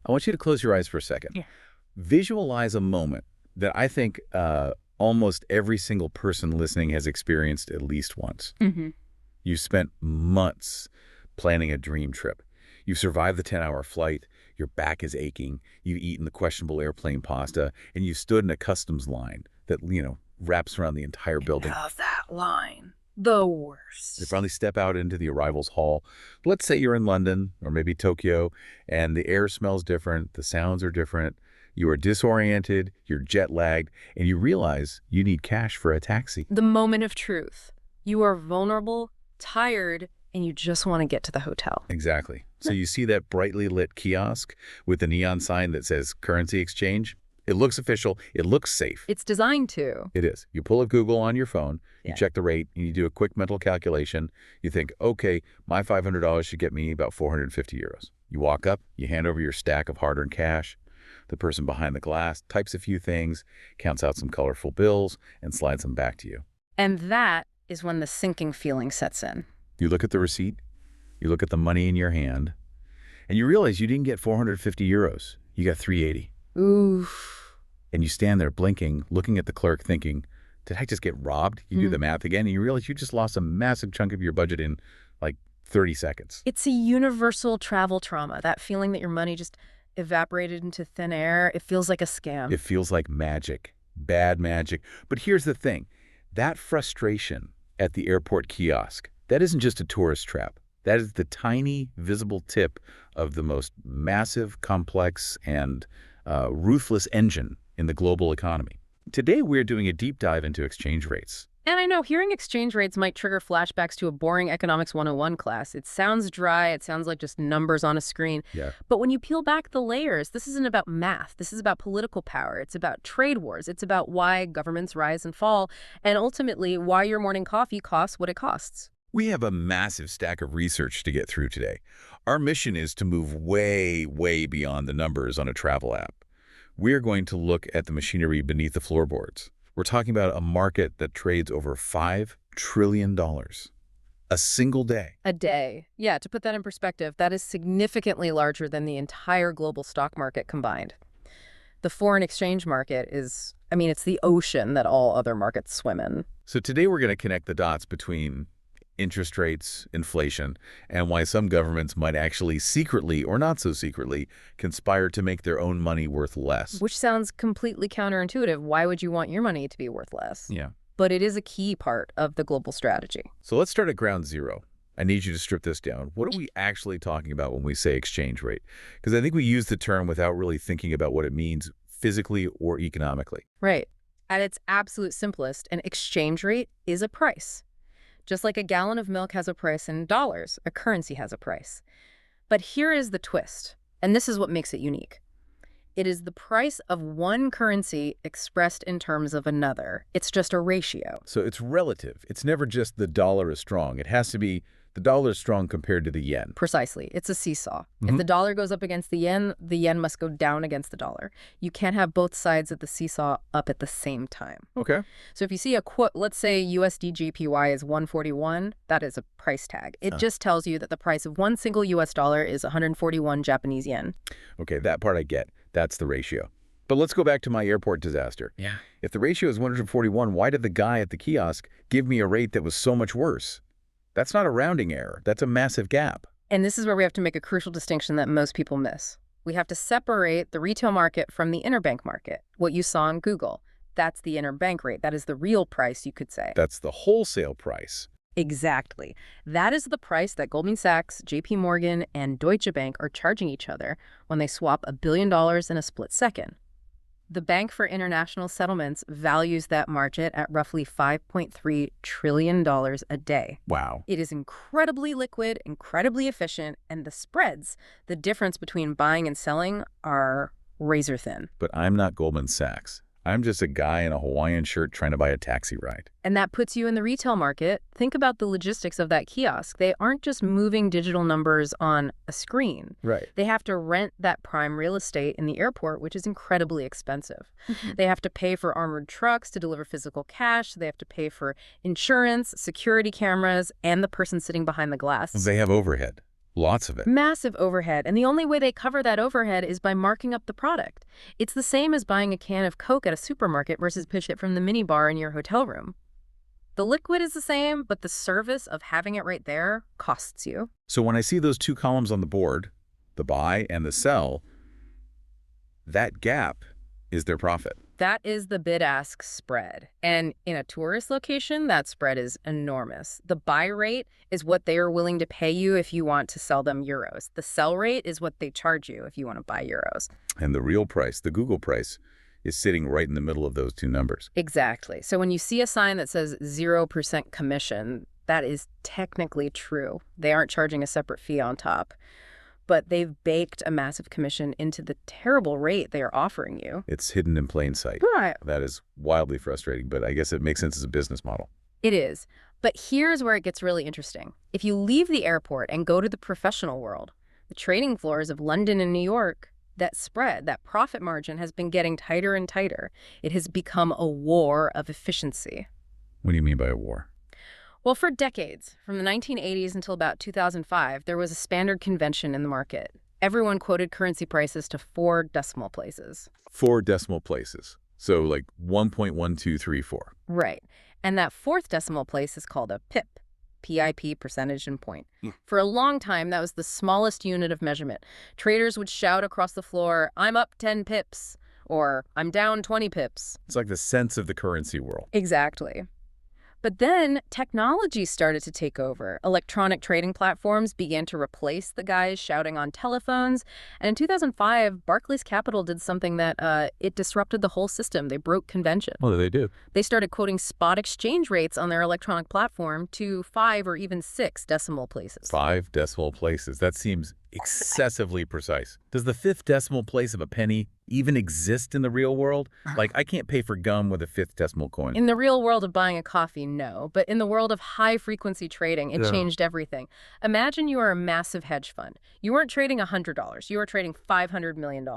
I want you to close your eyes for a second. Yeah. Visualize a moment that I think almost every single person listening has experienced at least once. Mm-hmm. You spent months planning a dream trip. You survived the 10-hour flight. Your back is aching. You've eaten the questionable airplane pasta, and you stood in a customs line that, wraps around the entire building. I love that line. The worst. You finally step out into the arrivals hall. Let's say you're in London or maybe Tokyo, and the air smells different, the sounds are different. You are disoriented, you're jet-lagged, and you realize you need cash for a taxi. The moment of truth. You are vulnerable, tired, and you just want to get to the hotel. Exactly. So you see that brightly lit kiosk with the neon sign that says currency exchange? It looks official. It looks safe. It's designed to. It is. You pull up Google on your phone, you Yeah. check the rate, and you do a quick mental calculation. You think, okay, my $500 should get me about 450 euros. You walk up, you hand over your stack of hard-earned cash. The person behind the glass types a few things, counts out some colorful bills, and slides them back to you. And that is when the sinking feeling sets in. You look at the receipt, you look at the money in your hand, and you realize you didn't get 450 euros. You got 380. Oof. And you stand there blinking, looking at the clerk thinking, did I just get robbed? You do the math again, and you realize you just lost a massive chunk of your budget in like 30 seconds. It's a universal travel trauma, that feeling that your money just evaporated into thin air. It feels like a scam. It feels like magic, bad magic. But here's the thing. That frustration at the airport kiosk, that isn't just a tourist trap. That is the tiny, visible tip of the most massive, complex, and ruthless engine in the global economy. Today, we're doing a deep dive into exchange rates. And I know hearing exchange rates might trigger flashbacks to a boring Economics 101 class. It sounds dry. It sounds like just numbers on a screen. Yeah. But when you peel back the layers, this isn't about math. This is about political power. It's about trade wars. It's about why governments rise and fall, and ultimately why your morning coffee costs what it costs. We have a massive stack of research to get through today. Our mission is to move way, way beyond the numbers on a travel app. We're going to look at the machinery beneath the floorboards. We're talking about a market that trades over $5 trillion a single day. A day. Yeah, to put that in perspective, that is significantly larger than the entire global stock market combined. The foreign exchange market is, it's the ocean that all other markets swim in. So today we're going to connect the dots between interest rates, inflation, and why some governments might actually secretly or not so secretly conspire to make their own money worth less. Which sounds completely counterintuitive. Why would you want your money to be worth less? Yeah. But it is a key part of the global strategy. So let's start at ground zero. I need you to strip this down. What are we actually talking about when we say exchange rate? Because I think we use the term without really thinking about what it means physically or economically. Right. At its absolute simplest, an exchange rate is a price. Just like a gallon of milk has a price in dollars, a currency has a price. But here is the twist, and this is what makes it unique. It is the price of one currency expressed in terms of another. It's just a ratio. So it's relative. It's never just the dollar is strong. It has to be the dollar is strong compared to the yen. Precisely. It's a seesaw. If the dollar goes up against the yen must go down against the dollar. You can't have both sides of the seesaw up at the same time. Okay. So if you see a quote, let's say USD JPY is 141, that is a price tag. It just tells you that the price of one single US dollar is 141 Japanese yen. Okay, that part I get. That's the ratio. But let's go back to my airport disaster. Yeah. If the ratio is 141, why did the guy at the kiosk give me a rate that was so much worse? That's not a rounding error. That's a massive gap. And this is where we have to make a crucial distinction that most people miss. We have to separate the retail market from the interbank market, what you saw on Google. That's the interbank rate. That is the real price, you could say. That's the wholesale price. Exactly. That is the price that Goldman Sachs, JP Morgan, and Deutsche Bank are charging each other when they swap $1 billion in a split second. The Bank for International Settlements values that market at roughly $5.3 trillion a day. Wow. It is incredibly liquid, incredibly efficient, and the spreads, the difference between buying and selling, are razor thin. But I'm not Goldman Sachs. I'm just a guy in a Hawaiian shirt trying to buy a taxi ride. And that puts you in the retail market. Think about the logistics of that kiosk. They aren't just moving digital numbers on a screen. Right. They have to rent that prime real estate in the airport, which is incredibly expensive. They have to pay for armored trucks to deliver physical cash. They have to pay for insurance, security cameras, and the person sitting behind the glass. They have overhead. Lots of it. Massive overhead, and the only way they cover that overhead is by marking up the product. It's the same as buying a can of Coke at a supermarket versus pitch it from the minibar in your hotel room. The liquid is the same, but the service of having it right there costs you. So when I see those two columns on the board, the buy and the sell, that gap is their profit. That is the bid-ask spread. And in a tourist location, that spread is enormous. The buy rate is what they are willing to pay you if you want to sell them euros. The sell rate is what they charge you if you want to buy euros. And the real price, the Google price, is sitting right in the middle of those two numbers. Exactly. So when you see a sign that says 0% commission, that is technically true. They aren't charging a separate fee on top. But they've baked a massive commission into the terrible rate they are offering you. It's hidden in plain sight. Right. That is wildly frustrating, but I guess it makes sense as a business model. It is. But here's where it gets really interesting. If you leave the airport and go to the professional world, the trading floors of London and New York, that spread, that profit margin has been getting tighter and tighter. It has become a war of efficiency. What do you mean by a war? Well, for decades, from the 1980s until about 2005, there was a standard convention in the market. Everyone quoted currency prices to 4 decimal places. 4 decimal places. So like 1.1234. Right. And that 4th decimal place is called a pip. PIP, percentage and point. For a long time, that was the smallest unit of measurement. Traders would shout across the floor, "I'm up 10 pips," or "I'm down 20 pips." It's like the sense of the currency world. Exactly. But then technology started to take over. Electronic trading platforms began to replace the guys shouting on telephones. And in 2005, Barclays Capital did something that it disrupted the whole system. They broke convention. What do they do? They started quoting spot exchange rates on their electronic platform to 5 or even 6 decimal places. 5 decimal places. That seems excessively precise. Does the 5th decimal place of a penny even exist in the real world? Like, I can't pay for gum with a 5th decimal coin. In the real world of buying a coffee, no. But in the world of high-frequency trading, it changed everything. Imagine you are a massive hedge fund. You weren't trading $100. You were trading $500 million.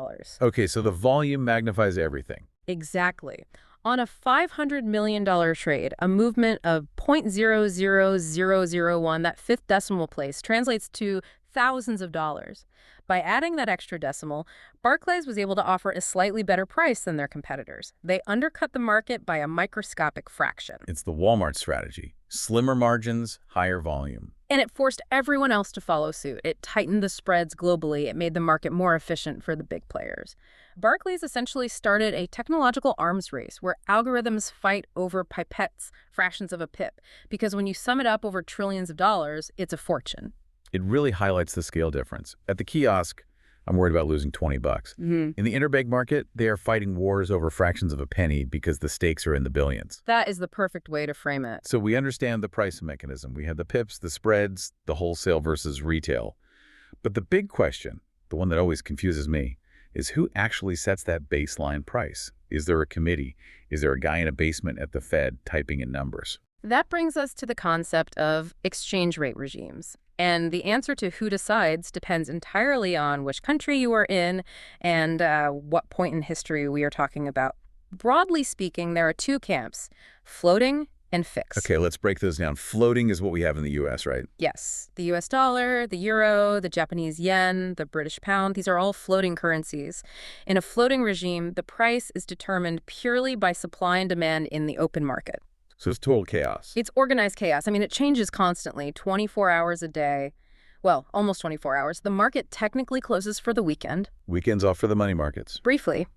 Okay, so the volume magnifies everything. Exactly. On a $500 million trade, a movement of 0.00001, that 5th decimal place, translates to thousands of dollars. By adding that extra decimal, Barclays was able to offer a slightly better price than their competitors. They undercut the market by a microscopic fraction. It's the Walmart strategy. Slimmer margins, higher volume. And it forced everyone else to follow suit. It tightened the spreads globally. It made the market more efficient for the big players. Barclays essentially started a technological arms race where algorithms fight over pipettes, fractions of a pip. Because when you sum it up over trillions of dollars, it's a fortune. It really highlights the scale difference. At the kiosk, I'm worried about losing 20 bucks. In the interbank market, they are fighting wars over fractions of a penny because the stakes are in the billions. That is the perfect way to frame it. So we understand the price mechanism. We have the pips, the spreads, the wholesale versus retail. But the big question, the one that always confuses me, is who actually sets that baseline price? Is there a committee? Is there a guy in a basement at the Fed typing in numbers? That brings us to the concept of exchange rate regimes. And the answer to who decides depends entirely on which country you are in and what point in history we are talking about. Broadly speaking, there are 2 camps, floating and fixed. Okay, let's break those down. Floating is what we have in the U.S., right? Yes. The U.S. dollar, the euro, the Japanese yen, the British pound, these are all floating currencies. In a floating regime, the price is determined purely by supply and demand in the open market. So it's total chaos. It's organized chaos. I mean, it changes constantly, 24 hours a day. Well, almost 24 hours. The market technically closes for the weekend. Weekends off for the money markets. Briefly.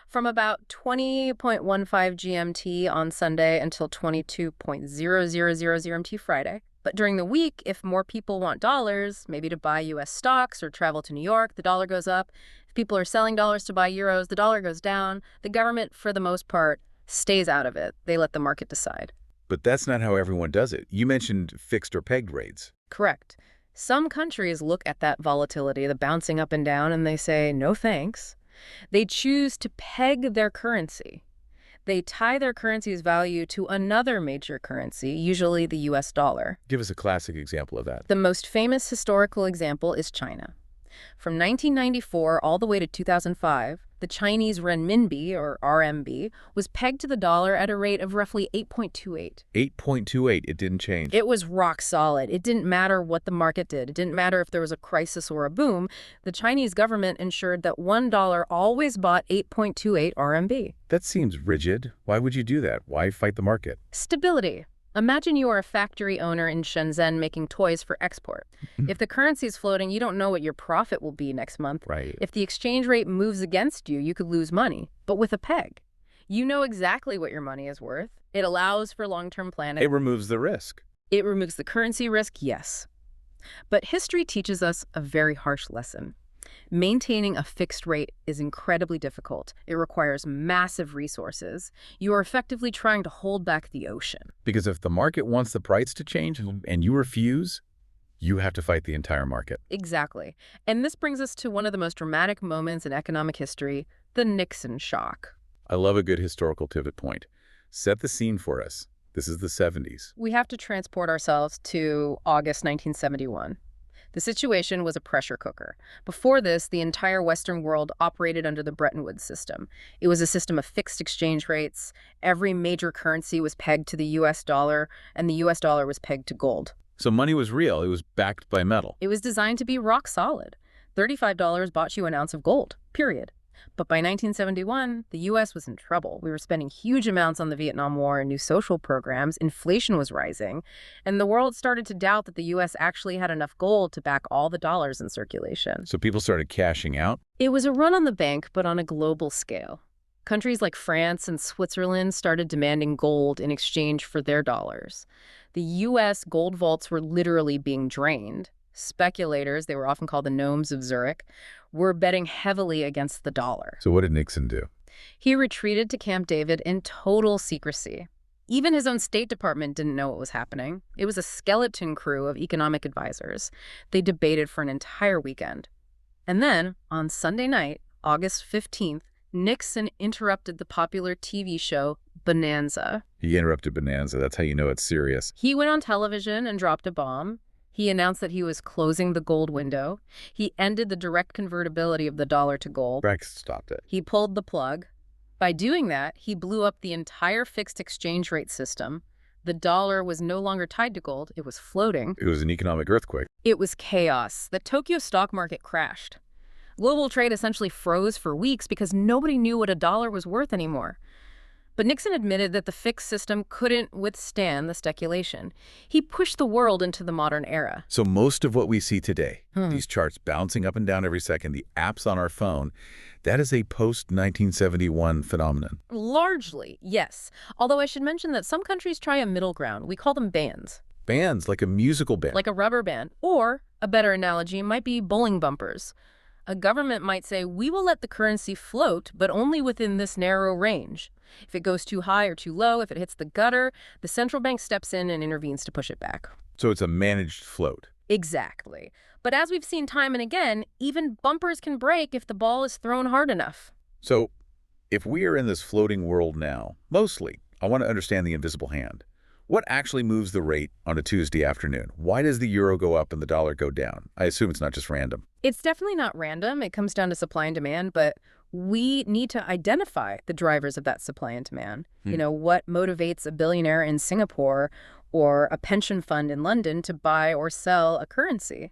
From about 20.15 GMT on Sunday until 22.0000 GMT Friday. But during the week, if more people want dollars, maybe to buy U.S. stocks or travel to New York, the dollar goes up. If people are selling dollars to buy euros, the dollar goes down. The government, for the most part, stays out of it. They let the market decide. But that's not how everyone does it. You mentioned fixed or pegged rates. Correct. Some countries look at that volatility, the bouncing up and down, and they say, no thanks. They choose to peg their currency. They tie their currency's value to another major currency, usually the U.S. dollar. Give us a classic example of that. The most famous historical example is China. From 1994 all the way to 2005, the The Chinese renminbi, or RMB, was pegged to the dollar at a rate of roughly 8.28. 8.28, it didn't change. It was rock solid. It didn't matter what the market did. It didn't matter if there was a crisis or a boom. The Chinese government ensured that $1 always bought 8.28 RMB. That seems rigid. Why would you do that? Why fight the market? Stability. Imagine you are a factory owner in Shenzhen making toys for export. If the currency is floating, you don't know what your profit will be next month. Right. If the exchange rate moves against you, you could lose money. But with a peg, you know exactly what your money is worth. It allows for long-term planning. It removes the risk. It removes the currency risk, yes. But history teaches us a very harsh lesson. Maintaining a fixed rate is incredibly difficult. It requires massive resources. You are effectively trying to hold back the ocean. Because if the market wants the price to change and you refuse, you have to fight the entire market. Exactly. And this brings us to one of the most dramatic moments in economic history, the Nixon shock. I love a good historical pivot point. Set the scene for us. This is the 70s. We have to transport ourselves to August 1971. The situation was a pressure cooker. Before this, the entire Western world operated under the Bretton Woods system. It was a system of fixed exchange rates. Every major currency was pegged to the U.S. dollar, and the U.S. dollar was pegged to gold. So money was real. It was backed by metal. It was designed to be rock solid. $35 bought you an ounce of gold, period. But by 1971, the U.S. was in trouble. We were spending huge amounts on the Vietnam War and new social programs. Inflation was rising. And the world started to doubt that the U.S. actually had enough gold to back all the dollars in circulation. So people started cashing out. It was a run on the bank, but on a global scale. Countries like France and Switzerland started demanding gold in exchange for their dollars. The U.S. gold vaults were literally being drained. Speculators, they were often called the gnomes of Zurich, were betting heavily against the dollar. So what did Nixon do? He retreated to Camp David in total secrecy. Even his own State Department didn't know what was happening. It was a skeleton crew of economic advisors. They debated for an entire weekend. And then, on Sunday night, August 15th, Nixon interrupted the popular TV show Bonanza. He interrupted Bonanza. That's how you know it's serious. He went on television and dropped a bomb. He announced that he was closing the gold window. He ended the direct convertibility of the dollar to gold. Brax stopped it. He pulled the plug. By doing that, he blew up the entire fixed exchange rate system. The dollar was no longer tied to gold. It was floating. It was an economic earthquake. It was chaos. The Tokyo stock market crashed. Global trade essentially froze for weeks because nobody knew what a dollar was worth anymore. But Nixon admitted that the fixed system couldn't withstand the speculation. He pushed the world into the modern era. So most of what we see today, these charts bouncing up and down every second, the apps on our phone, that is a post-1971 phenomenon. Largely, yes. Although I should mention that some countries try a middle ground. We call them bands. Bands, like a musical band. Like a rubber band. Or, a better analogy might be bowling bumpers. A government might say, we will let the currency float, but only within this narrow range. If it goes too high or too low, if it hits the gutter, the central bank steps in and intervenes to push it back. So it's a managed float. Exactly. But as we've seen time and again, even bumpers can break if the ball is thrown hard enough. So if we are in this floating world now, mostly, I want to understand the invisible hand. What actually moves the rate on a Tuesday afternoon? Why does the euro go up and the dollar go down? I assume it's not just random. It's definitely not random. It comes down to supply and demand, but we need to identify the drivers of that supply and demand. You know, what motivates a billionaire in Singapore or a pension fund in London to buy or sell a currency?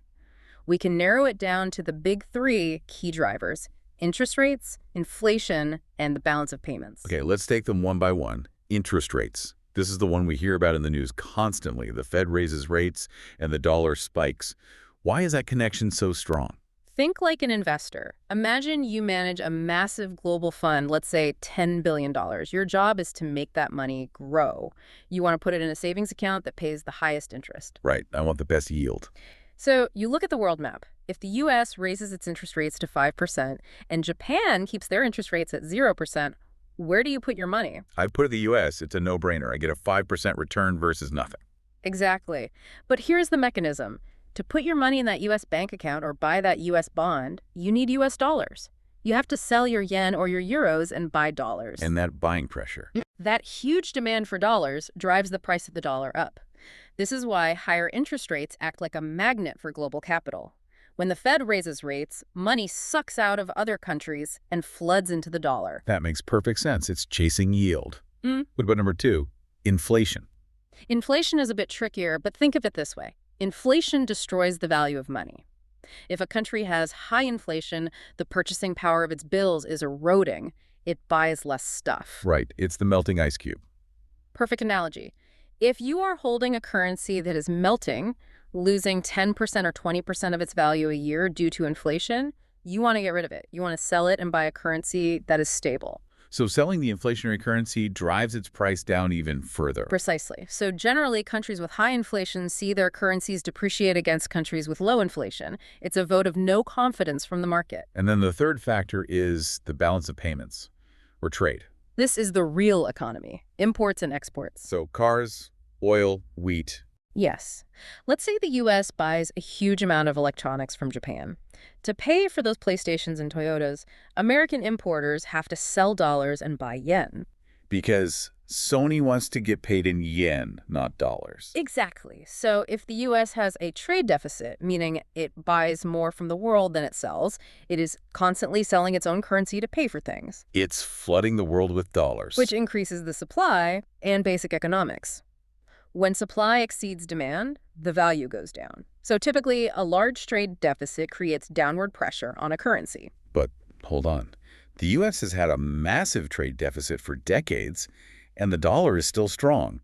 We can narrow it down to the big three key drivers: interest rates, inflation, and the balance of payments. Okay, let's take them one by one. Interest rates. This is the one we hear about in the news constantly. The Fed raises rates and the dollar spikes. Why is that connection so strong? Think like an investor. Imagine you manage a massive global fund, let's say $10 billion. Your job is to make that money grow. You want to put it in a savings account that pays the highest interest. Right, I want the best yield. So you look at the world map. If the U.S. raises its interest rates to 5% and Japan keeps their interest rates at 0%, where do you put your money? I put it in the U.S., it's a no-brainer. I get a 5% return versus nothing. Exactly. But here's the mechanism. To put your money in that U.S. bank account or buy that U.S. bond, you need U.S. dollars. You have to sell your yen or your euros and buy dollars. And that buying pressure. That huge demand for dollars drives the price of the dollar up. This is why higher interest rates act like a magnet for global capital. When the Fed raises rates, money sucks out of other countries and floods into the dollar. That makes perfect sense. It's chasing yield. Mm. What about number 2? Inflation. Inflation is a bit trickier, but think of it this way. Inflation destroys the value of money. If a country has high inflation, the purchasing power of its bills is eroding. It buys less stuff. Right. It's the melting ice cube. Perfect analogy. If you are holding a currency that is melting, losing 10% or 20% of its value a year due to inflation, you want to get rid of it. You want to sell it and buy a currency that is stable. So selling the inflationary currency drives its price down even further. Precisely. So generally, countries with high inflation see their currencies depreciate against countries with low inflation. It's a vote of no confidence from the market. And then the third factor is the balance of payments, or trade. This is the real economy, imports and exports. So cars, oil, wheat. Yes. Let's say the U.S. buys a huge amount of electronics from Japan. To pay for those PlayStations and Toyotas, American importers have to sell dollars and buy yen. Because Sony wants to get paid in yen, not dollars. Exactly. So if the U.S. has a trade deficit, meaning it buys more from the world than it sells, it is constantly selling its own currency to pay for things. It's flooding the world with dollars. Which increases the supply and basic economics. When supply exceeds demand, the value goes down. So typically, a large trade deficit creates downward pressure on a currency. But hold on. The U.S. has had a massive trade deficit for decades, and the dollar is still strong.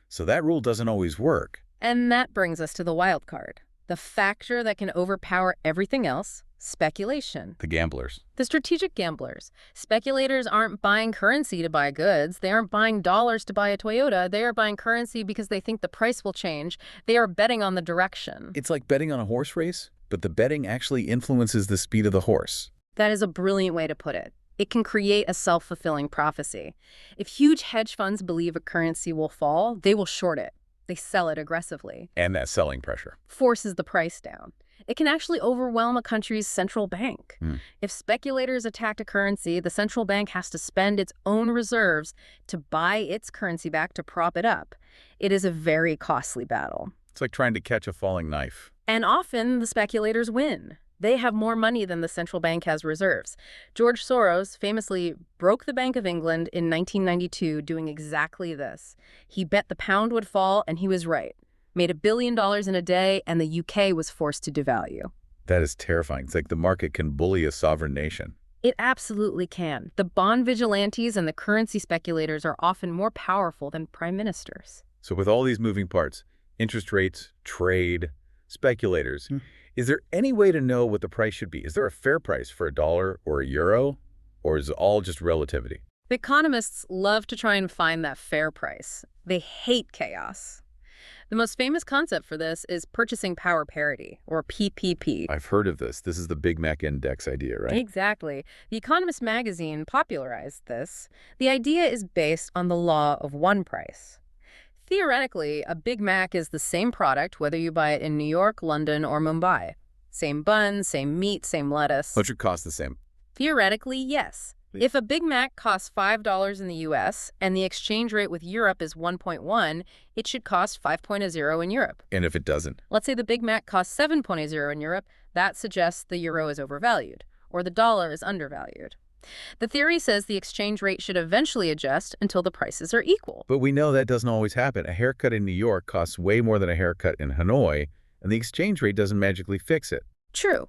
So that rule doesn't always work. And that brings us to the wild card, the factor that can overpower everything else, speculation. The gamblers. The strategic gamblers. Speculators aren't buying currency to buy goods. They aren't buying dollars to buy a Toyota. They are buying currency because they think the price will change. They are betting on the direction. It's like betting on a horse race, but the betting actually influences the speed of the horse. That is a brilliant way to put it. It can create a self-fulfilling prophecy. If huge hedge funds believe a currency will fall, they will short it. They sell it aggressively. And that selling pressure Forces the price down. It can actually overwhelm a country's central bank. If speculators attack a currency, the central bank has to spend its own reserves to buy its currency back to prop it up. It is a very costly battle. It's like trying to catch a falling knife. And often the speculators win. They have more money than the central bank has reserves. George Soros famously broke the Bank of England in 1992 doing exactly this. He bet the pound would fall, and he was right. Made $1 billion in a day, and the UK was forced to devalue. That is terrifying. It's like the market can bully a sovereign nation. It absolutely can. The bond vigilantes and the currency speculators are often more powerful than prime ministers. So with all these moving parts, interest rates, trade, speculators, is there any way to know what the price should be? Is there a fair price for a dollar or a euro, or is it all just relativity? The economists love to try and find that fair price. They hate chaos. The most famous concept for this is purchasing power parity, or PPP. I've heard of this. This is the Big Mac Index idea, right? Exactly. The Economist magazine popularized this. The idea is based on the law of one price. Theoretically, a Big Mac is the same product whether you buy it in New York, London, or Mumbai. Same bun, same meat, same lettuce. What should cost the same? Theoretically, yes. If a Big Mac costs $5 in the U.S. and the exchange rate with Europe is 1.1, it should cost 5.0 in Europe. And if it doesn't? Let's say the Big Mac costs 7.0 in Europe, that suggests the euro is overvalued, or the dollar is undervalued. The theory says the exchange rate should eventually adjust until the prices are equal. But we know that doesn't always happen. A haircut in New York costs way more than a haircut in Hanoi, and the exchange rate doesn't magically fix it. True.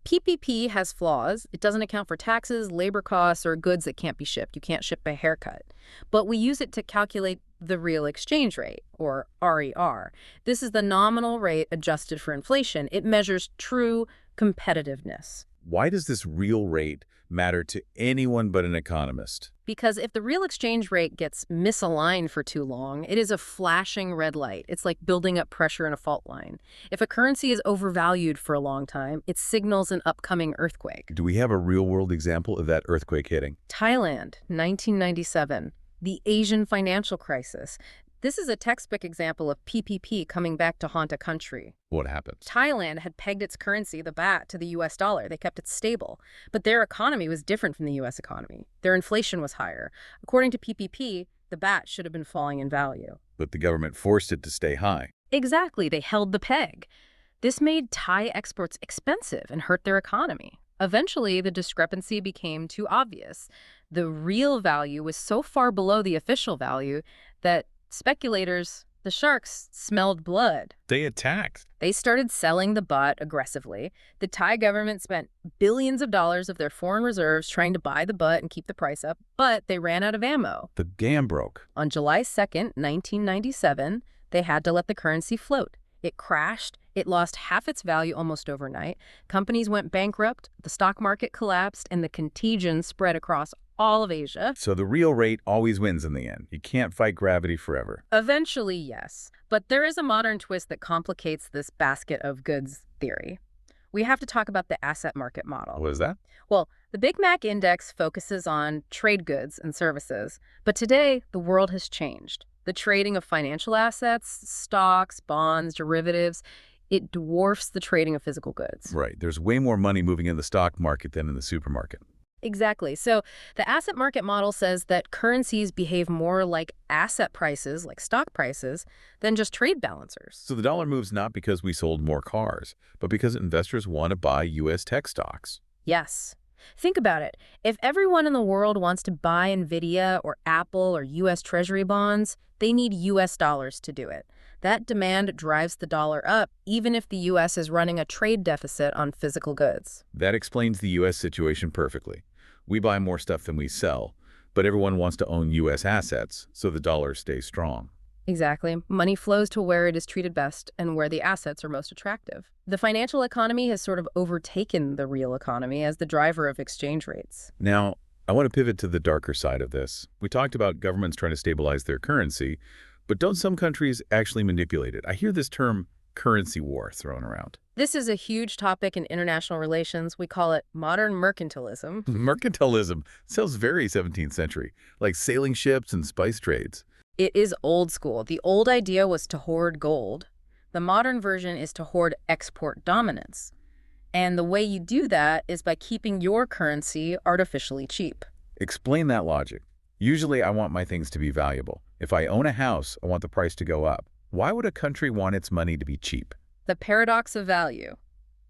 PPP has flaws. It doesn't account for taxes, labor costs, or goods that can't be shipped. You can't ship a haircut. But we use it to calculate the real exchange rate, or RER. This is the nominal rate adjusted for inflation. It measures true competitiveness. Why does this real rate matter to anyone but an economist? Because if the real exchange rate gets misaligned for too long, it is a flashing red light. It's like building up pressure in a fault line. If a currency is overvalued for a long time, it signals an upcoming earthquake. Do we have a real-world example of that earthquake hitting? Thailand, 1997, the Asian financial crisis. This is a textbook example of PPP coming back to haunt a country. What happened? Thailand had pegged its currency, the baht, to the U.S. dollar. They kept it stable. But their economy was different from the U.S. economy. Their inflation was higher. According to PPP, the baht should have been falling in value. But the government forced it to stay high. Exactly. They held the peg. This made Thai exports expensive and hurt their economy. Eventually, the discrepancy became too obvious. The real value was so far below the official value that speculators, the sharks, smelled blood. They attacked. They started selling the baht aggressively. The Thai government spent billions of dollars of their foreign reserves trying to buy the baht and keep the price up, but they ran out of ammo. The GandM broke. On July 2nd, 1997, they had to let the currency float. It crashed. It lost half its value almost overnight. Companies went bankrupt, the stock market collapsed, and the contagion spread across all of Asia. So the real rate always wins in the end. You can't fight gravity forever. Eventually, yes. But there is a modern twist that complicates this basket of goods theory. We have to talk about the asset market model. What is that? Well, the Big Mac Index focuses on trade goods and services. But today, the world has changed. The trading of financial assets, stocks, bonds, derivatives, it dwarfs the trading of physical goods. Right. There's way more money moving in the stock market than in the supermarket. Exactly. So the asset market model says that currencies behave more like asset prices, like stock prices, than just trade balancers. So the dollar moves not because we sold more cars, but because investors want to buy U.S. tech stocks. Yes. Think about it. If everyone in the world wants to buy NVIDIA or Apple or U.S. Treasury bonds, they need U.S. dollars to do it. That demand drives the dollar up, even if the U.S. is running a trade deficit on physical goods. That explains the U.S. situation perfectly. We buy more stuff than we sell, but everyone wants to own U.S. assets, so the dollar stays strong. Exactly. Money flows to where it is treated best and where the assets are most attractive. The financial economy has sort of overtaken the real economy as the driver of exchange rates. Now, I want to pivot to the darker side of this. We talked about governments trying to stabilize their currency, but don't some countries actually manipulate it? I hear this term currency war thrown around. This is a huge topic in international relations. We call it modern mercantilism. Mercantilism sounds very 17th century, like sailing ships and spice trades. It is old school. The old idea was to hoard gold. The modern version is to hoard export dominance. And the way you do that is by keeping your currency artificially cheap. Explain that logic. Usually I want my things to be valuable. If I own a house, I want the price to go up. Why would a country want its money to be cheap? The paradox of value.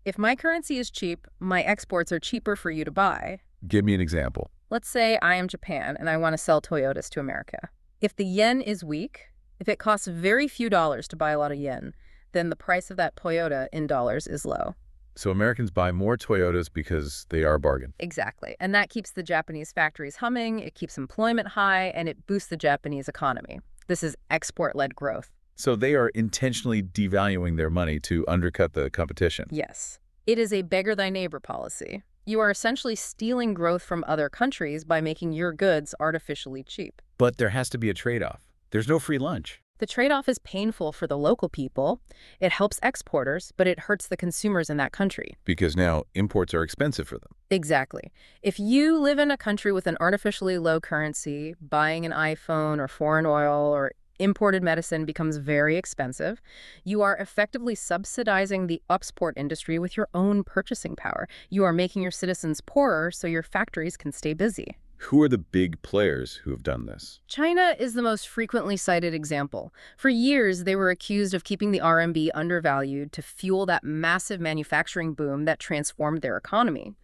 If my currency is cheap, my exports are cheaper for you to buy. Give me an example. Let's say I am Japan and I want to sell Toyotas to America. If the yen is weak, if it costs very few dollars to buy a lot of yen, then the price of that Toyota in dollars is low. So Americans buy more Toyotas because they are a bargain. Exactly. And that keeps the Japanese factories humming, it keeps employment high, and it boosts the Japanese economy. This is export-led growth. So they are intentionally devaluing their money to undercut the competition. Yes. It is a beggar thy neighbor policy. You are essentially stealing growth from other countries by making your goods artificially cheap. But there has to be a trade-off. There's no free lunch. The trade-off is painful for the local people. It helps exporters, but it hurts the consumers in that country. Because now imports are expensive for them. Exactly. If you live in a country with an artificially low currency, buying an iPhone or foreign oil or imported medicine becomes very expensive. You are effectively subsidizing the export industry with your own purchasing power. You are making your citizens poorer so your factories can stay busy. Who are the big players who have done this? China is the most frequently cited example. For years, they were accused of keeping the RMB undervalued to fuel that massive manufacturing boom that transformed their economy.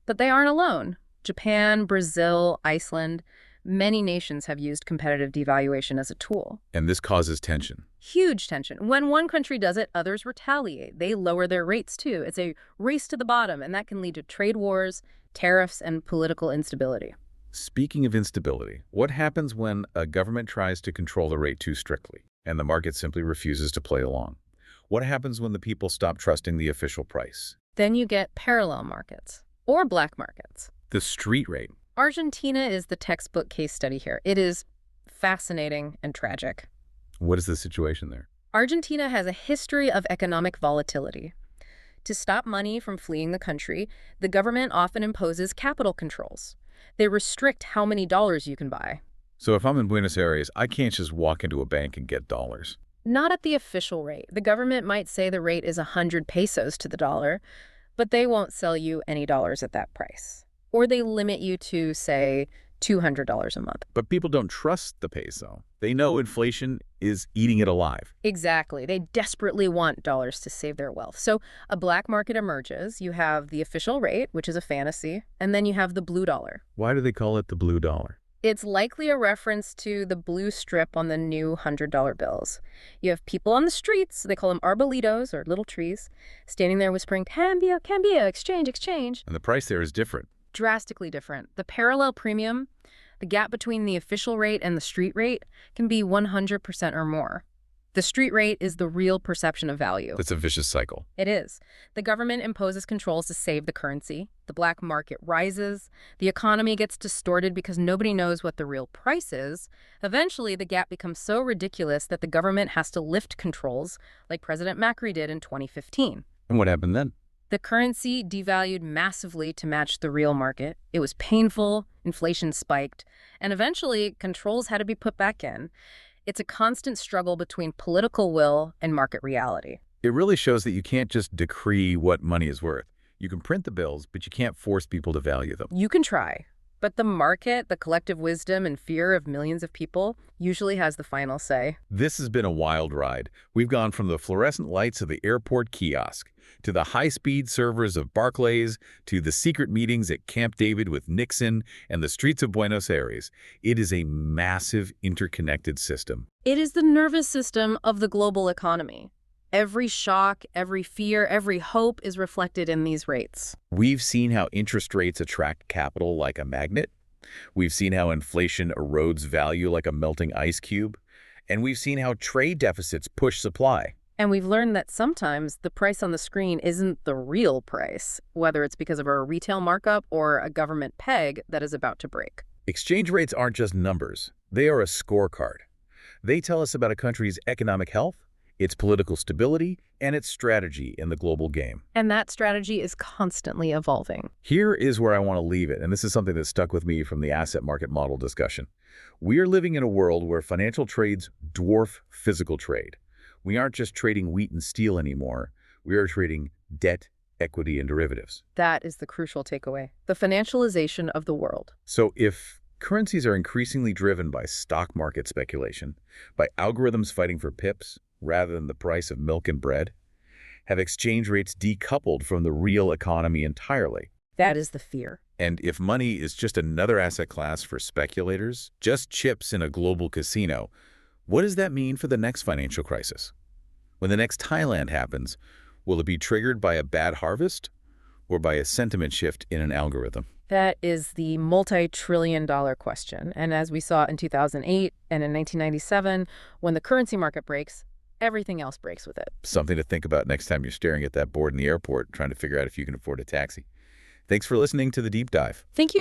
But they aren't alone. Japan, Brazil, Iceland, many nations have used competitive devaluation as a tool. And this causes tension. Huge tension. When one country does it, others retaliate. They lower their rates too. It's a race to the bottom, and that can lead to trade wars, tariffs, and political instability. Speaking of instability, what happens when a government tries to control the rate too strictly and the market simply refuses to play along? What happens when the people stop trusting the official price? Then you get parallel markets or black markets. The street rate. Argentina is the textbook case study here. It is fascinating and tragic. What is the situation there? Argentina has a history of economic volatility. To stop money from fleeing the country, the government often imposes capital controls. They restrict how many dollars you can buy. So if I'm in Buenos Aires, I can't just walk into a bank and get dollars. Not at the official rate. The government might say the rate is 100 pesos to the dollar, but they won't sell you any dollars at that price. Or they limit you to, say, $200 a month. But people don't trust the peso. They know inflation is eating it alive. Exactly. They desperately want dollars to save their wealth. So a black market emerges. You have the official rate, which is a fantasy, and then you have the blue dollar. Why do they call it the blue dollar? It's likely a reference to the blue strip on the new $100 bills. You have people on the streets, they call them arbolitos or little trees, standing there whispering, cambio, cambio, exchange, exchange. And the price there is different. Drastically different. The parallel premium, the gap between the official rate and the street rate, can be 100% or more. The street rate is the real perception of value. That's a vicious cycle. It is. The government imposes controls to save the currency. The black market rises. The economy gets distorted because nobody knows what the real price is. Eventually, the gap becomes so ridiculous that the government has to lift controls, like President Macri did in 2015. And what happened then? The currency devalued massively to match the real market. It was painful, inflation spiked, and eventually controls had to be put back in. It's a constant struggle between political will and market reality. It really shows that you can't just decree what money is worth. You can print the bills, but you can't force people to value them. You can try, but the market, the collective wisdom and fear of millions of people, usually has the final say. This has been a wild ride. We've gone from the fluorescent lights of the airport kiosk, to the high-speed servers of Barclays, to the secret meetings at Camp David with Nixon and the streets of Buenos Aires. It is a massive, interconnected system. It is the nervous system of the global economy. Every shock, every fear, every hope is reflected in these rates. We've seen how interest rates attract capital like a magnet. We've seen how inflation erodes value like a melting ice cube. And we've seen how trade deficits push supply. And we've learned that sometimes the price on the screen isn't the real price, whether it's because of a retail markup or a government peg that is about to break. Exchange rates aren't just numbers. They are a scorecard. They tell us about a country's economic health, its political stability, and its strategy in the global game. And that strategy is constantly evolving. Here is where I want to leave it, and this is something that stuck with me from the asset market model discussion. We are living in a world where financial trades dwarf physical trade. We aren't just trading wheat and steel anymore. We are trading debt, equity, and derivatives. That is the crucial takeaway, the financialization of the world. So if currencies are increasingly driven by stock market speculation, by algorithms fighting for pips rather than the price of milk and bread, have exchange rates decoupled from the real economy entirely? That is the fear. And if money is just another asset class for speculators, just chips in a global casino, what does that mean for the next financial crisis? When the next Thailand happens, will it be triggered by a bad harvest or by a sentiment shift in an algorithm? That is the multi-trillion-dollar question. And as we saw in 2008 and in 1997, when the currency market breaks, everything else breaks with it. Something to think about next time you're staring at that board in the airport trying to figure out if you can afford a taxi. Thanks for listening to The Deep Dive. Thank you.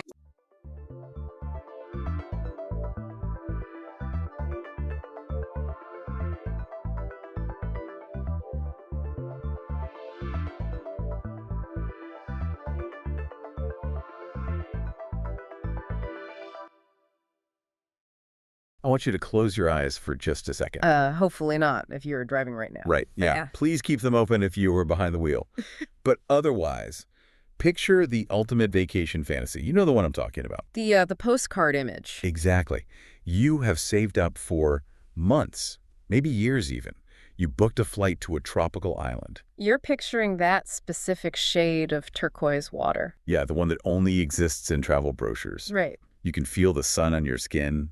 I want you to close your eyes for just a second. Hopefully not, if you're driving right now. Right, yeah. Yeah. Please keep them open if you were behind the wheel. But otherwise, picture the ultimate vacation fantasy. You know the one I'm talking about. The postcard image. Exactly. You have saved up for months, maybe years even. You booked a flight to a tropical island. You're picturing that specific shade of turquoise water. Yeah, the one that only exists in travel brochures. Right. You can feel the sun on your skin.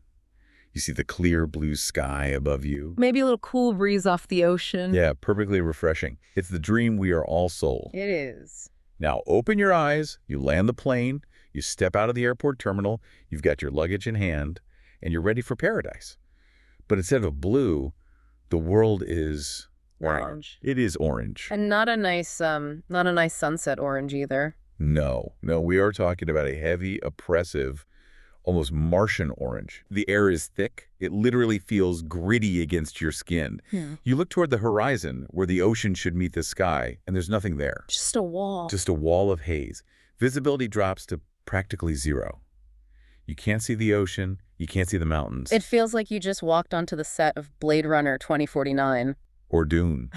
You see the clear blue sky above you. Maybe a little cool breeze off the ocean. Yeah, perfectly refreshing. It's the dream we are all sold. It is. Now open your eyes, you land the plane, you step out of the airport terminal, you've got your luggage in hand, and you're ready for paradise. But instead of blue, the world is Orange. It is orange. And not a nice sunset orange either. No, we are talking about a heavy, oppressive, almost Martian orange. The air is thick. It literally feels gritty against your skin. Yeah. You look toward the horizon where the ocean should meet the sky, and there's nothing there. Just a wall. Just a wall of haze. Visibility drops to practically zero. You can't see the ocean. You can't see the mountains. It feels like you just walked onto the set of Blade Runner 2049. Or Dune.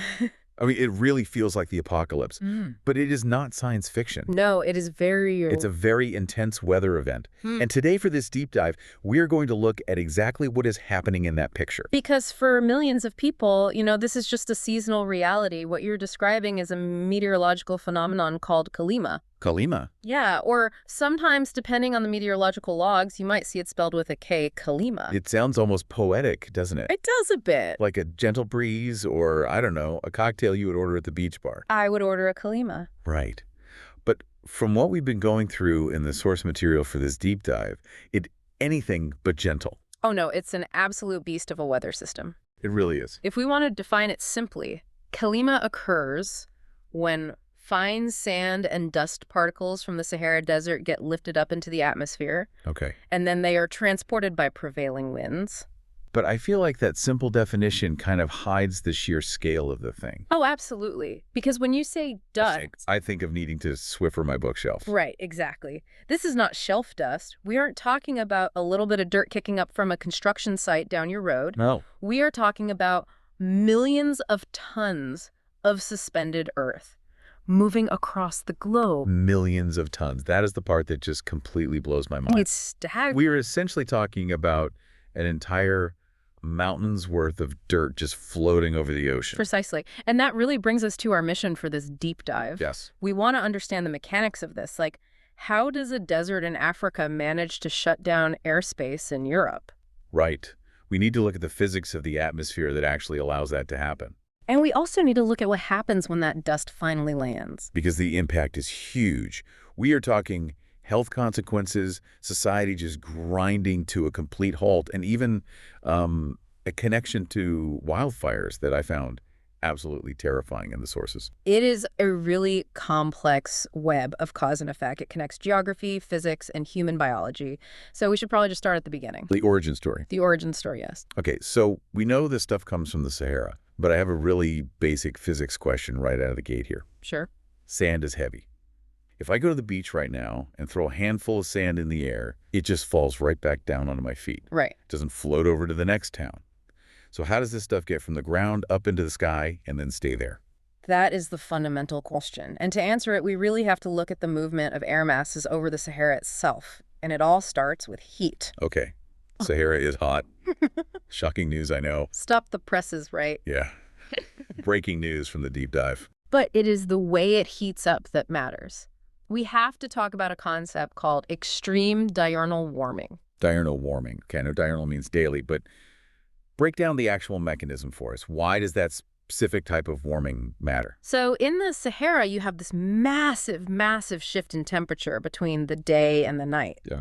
I mean, it really feels like the apocalypse. Mm. But it is not science fiction. No, it is very... It's a very intense weather event. Hmm. And today for this deep dive, we're going to look at exactly what is happening in that picture. Because for millions of people, this is just a seasonal reality. What you're describing is a meteorological phenomenon called Calima. Calima. Yeah, or sometimes, depending on the meteorological logs, you might see it spelled with a K, Calima. It sounds almost poetic, doesn't it? It does a bit. Like a gentle breeze or, I don't know, a cocktail you would order at the beach bar. I would order a Calima. Right. But from what we've been going through in the source material for this deep dive, it's anything but gentle. Oh no, it's an absolute beast of a weather system. It really is. If we want to define it simply, Calima occurs when fine sand and dust particles from the Sahara Desert get lifted up into the atmosphere, Okay. and then they are transported by prevailing winds. But I feel like that simple definition kind of hides the sheer scale of the thing. Oh, absolutely. Because when you say dust... I think of needing to Swiffer my bookshelf. Right, exactly. This is not shelf dust. We aren't talking about a little bit of dirt kicking up from a construction site down your road. No. We are talking about millions of tons of suspended earth moving across the globe. Millions of tons. That is the part that just completely blows my mind. It's staggering. We are essentially talking about an entire mountain's worth of dirt just floating over the ocean. Precisely. And that really brings us to our mission for this deep dive. Yes. We want to understand the mechanics of this. Like, how does a desert in Africa manage to shut down airspace in Europe? Right. We need to look at the physics of the atmosphere that actually allows that to happen. And we also need to look at what happens when that dust finally lands. Because the impact is huge. We are talking health consequences, society just grinding to a complete halt, and even a connection to wildfires that I found absolutely terrifying in the sources. It is a really complex web of cause and effect. It connects geography, physics, and human biology. So we should probably just start at the beginning. The origin story. The origin story, yes. Okay, so we know this stuff comes from the Sahara, but I have a really basic physics question right out of the gate here. Sure. Sand is heavy. If I go to the beach right now and throw a handful of sand in the air, it just falls right back down onto my feet. Right. It doesn't float over to the next town. So how does this stuff get from the ground up into the sky and then stay there? That is the fundamental question. And to answer it, we really have to look at the movement of air masses over the Sahara itself. And it all starts with heat. Okay. Sahara is hot. Shocking news, I know. Stop the presses, right? Yeah. Breaking news from the deep dive. But it is the way it heats up that matters. We have to talk about a concept called extreme diurnal warming. Diurnal warming. Okay, I know diurnal means daily, but break down the actual mechanism for us. Why does that specific type of warming matter? So in the Sahara, you have this massive, massive shift in temperature between the day and the night. Yeah.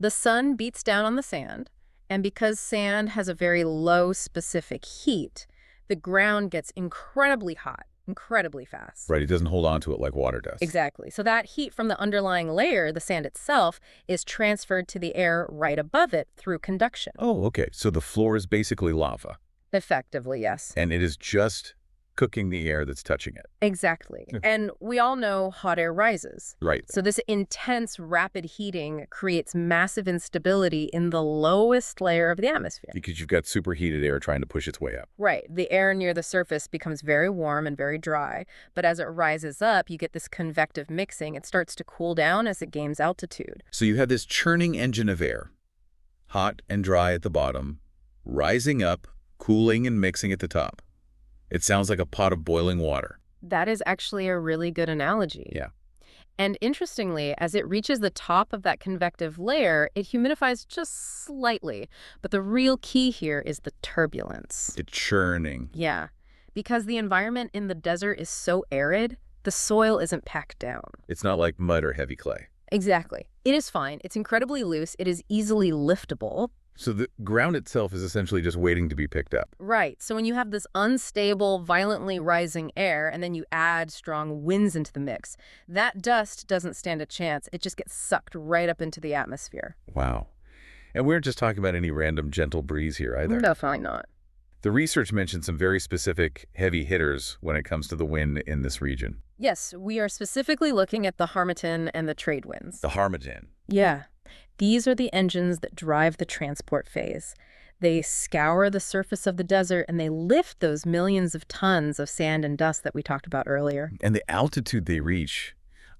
The sun beats down on the sand, and because sand has a very low specific heat, the ground gets incredibly hot, incredibly fast. Right, it doesn't hold on to it like water does. Exactly. So that heat from the underlying layer, the sand itself, is transferred to the air right above it through conduction. Oh, okay. So the floor is basically lava. Effectively, yes. And it is just cooking the air that's touching it. Exactly. And we all know hot air rises. Right. So this intense, rapid heating creates massive instability in the lowest layer of the atmosphere. Because you've got superheated air trying to push its way up. Right. The air near the surface becomes very warm and very dry. But as it rises up, you get this convective mixing. It starts to cool down as it gains altitude. So you have this churning engine of air, hot and dry at the bottom, rising up, cooling and mixing at the top. It sounds like a pot of boiling water. That is actually a really good analogy. Yeah. And interestingly, as it reaches the top of that convective layer, it humidifies just slightly. But the real key here is the turbulence. The churning. Yeah. Because the environment in the desert is so arid, the soil isn't packed down. It's not like mud or heavy clay. Exactly. It is fine. It's incredibly loose. It is easily liftable. So the ground itself is essentially just waiting to be picked up. Right. So when you have this unstable, violently rising air, and then you add strong winds into the mix, that dust doesn't stand a chance. It just gets sucked right up into the atmosphere. Wow. And we aren't just talking about any random gentle breeze here either. Definitely not. The research mentioned some very specific heavy hitters when it comes to the wind in this region. Yes, we are specifically looking at the harmattan and the trade winds. The harmattan. Yeah. These are the engines that drive the transport phase. They scour the surface of the desert and they lift those millions of tons of sand and dust that we talked about earlier. And the altitude they reach,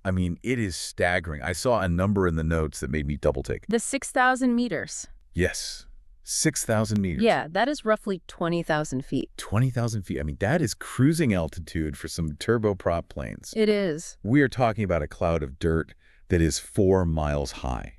I mean, it is staggering. I saw a number in the notes that made me double take. The 6,000 meters. Yes, 6,000 meters. Yeah, that is roughly 20,000 feet. 20,000 feet. I mean, that is cruising altitude for some turboprop planes. It is. We are talking about a cloud of dirt that is 4 miles high.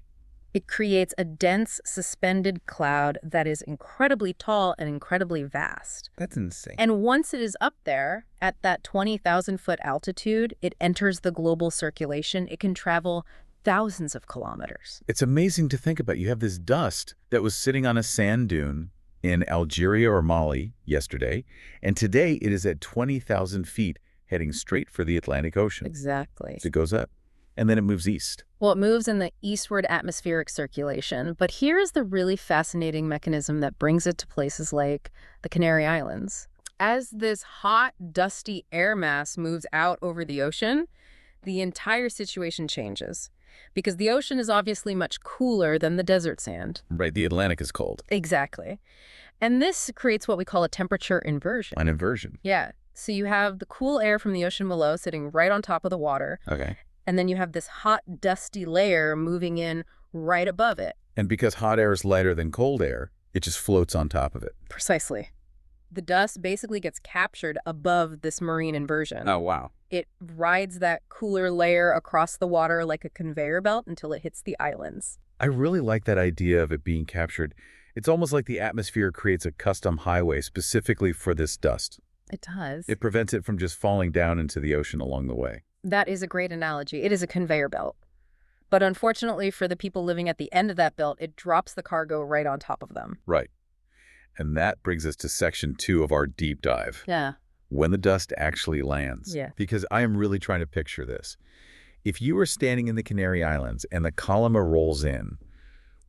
It creates a dense, suspended cloud that is incredibly tall and incredibly vast. That's insane. And once it is up there, at that 20,000-foot altitude, it enters the global circulation. It can travel thousands of kilometers. It's amazing to think about. You have this dust that was sitting on a sand dune in Algeria or Mali yesterday, and today it is at 20,000 feet heading straight for the Atlantic Ocean. Exactly. It goes up, and then it moves east. Well, it moves in the eastward atmospheric circulation, but here is the really fascinating mechanism that brings it to places like the Canary Islands. As this hot, dusty air mass moves out over the ocean, the entire situation changes. Because the ocean is obviously much cooler than the desert sand. Right, the Atlantic is cold. Exactly. And this creates what we call a temperature inversion. An inversion. Yeah. So you have the cool air from the ocean below sitting right on top of the water. Okay. And then you have this hot, dusty layer moving in right above it. And because hot air is lighter than cold air, it just floats on top of it. Precisely. The dust basically gets captured above this marine inversion. Oh, wow. It rides that cooler layer across the water like a conveyor belt until it hits the islands. I really like that idea of it being captured. It's almost like the atmosphere creates a custom highway specifically for this dust. It does. It prevents it from just falling down into the ocean along the way. That is a great analogy. It is a conveyor belt. But unfortunately for the people living at the end of that belt, it drops the cargo right on top of them. Right. And that brings us to section 2 of our deep dive. Yeah. When the dust actually lands. Yeah. Because I am really trying to picture this. If you were standing in the Canary Islands and the Calima rolls in,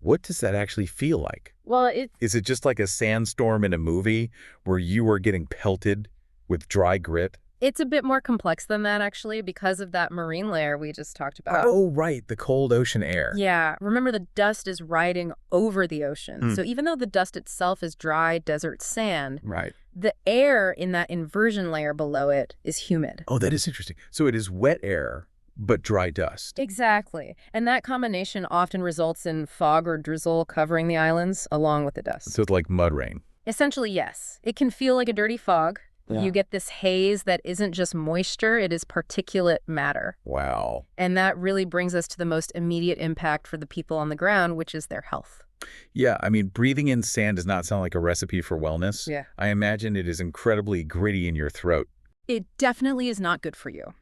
what does that actually feel like? Well, Is it just like a sandstorm in a movie where you are getting pelted with dry grit? it's a bit more complex than that, actually, because of that marine layer we just talked about. Oh, right. The cold ocean air. Yeah. Remember, the dust is riding over the ocean. So even though the dust itself is dry desert sand, Right. the air in that inversion layer below it is humid. Oh, that is interesting. So it is wet air, but dry dust. Exactly. And that combination often results in fog or drizzle covering the islands along with the dust. So it's like mud rain. Essentially, yes. It can feel like a dirty fog. Yeah. You get this haze that isn't just moisture, it is particulate matter. Wow. And that really brings us to the most immediate impact for the people on the ground, which is their health. Yeah, I mean, breathing in sand does not sound like a recipe for wellness. Yeah. I imagine it is incredibly gritty in your throat. It definitely is not good for you.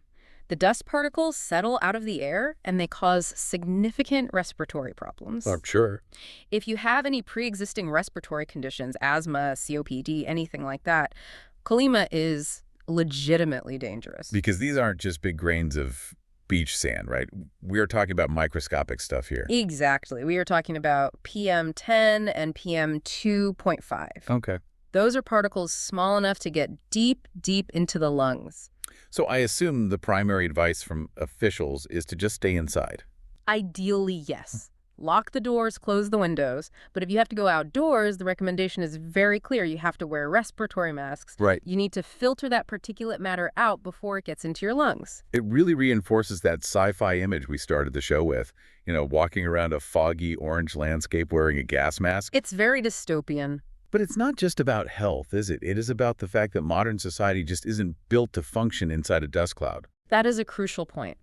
The dust particles settle out of the air and they cause significant respiratory problems. I'm sure. If you have any pre-existing respiratory conditions, asthma, COPD, anything like that, Calima is legitimately dangerous. Because these aren't just big grains of beach sand, right? We are talking about microscopic stuff here. Exactly. We are talking about PM10 and PM2.5. Okay. Those are particles small enough to get deep, deep into the lungs. So I assume the primary advice from officials is to just stay inside. Ideally, yes. Lock the doors, close the windows. But if you have to go outdoors, the recommendation is very clear. You have to wear respiratory masks. Right. You need to filter that particulate matter out before it gets into your lungs. It really reinforces that sci-fi image we started the show with. You know, walking around a foggy orange landscape wearing a gas mask. It's very dystopian. But it's not just about health, is it? It is about the fact that modern society just isn't built to function inside a dust cloud. That is a crucial point.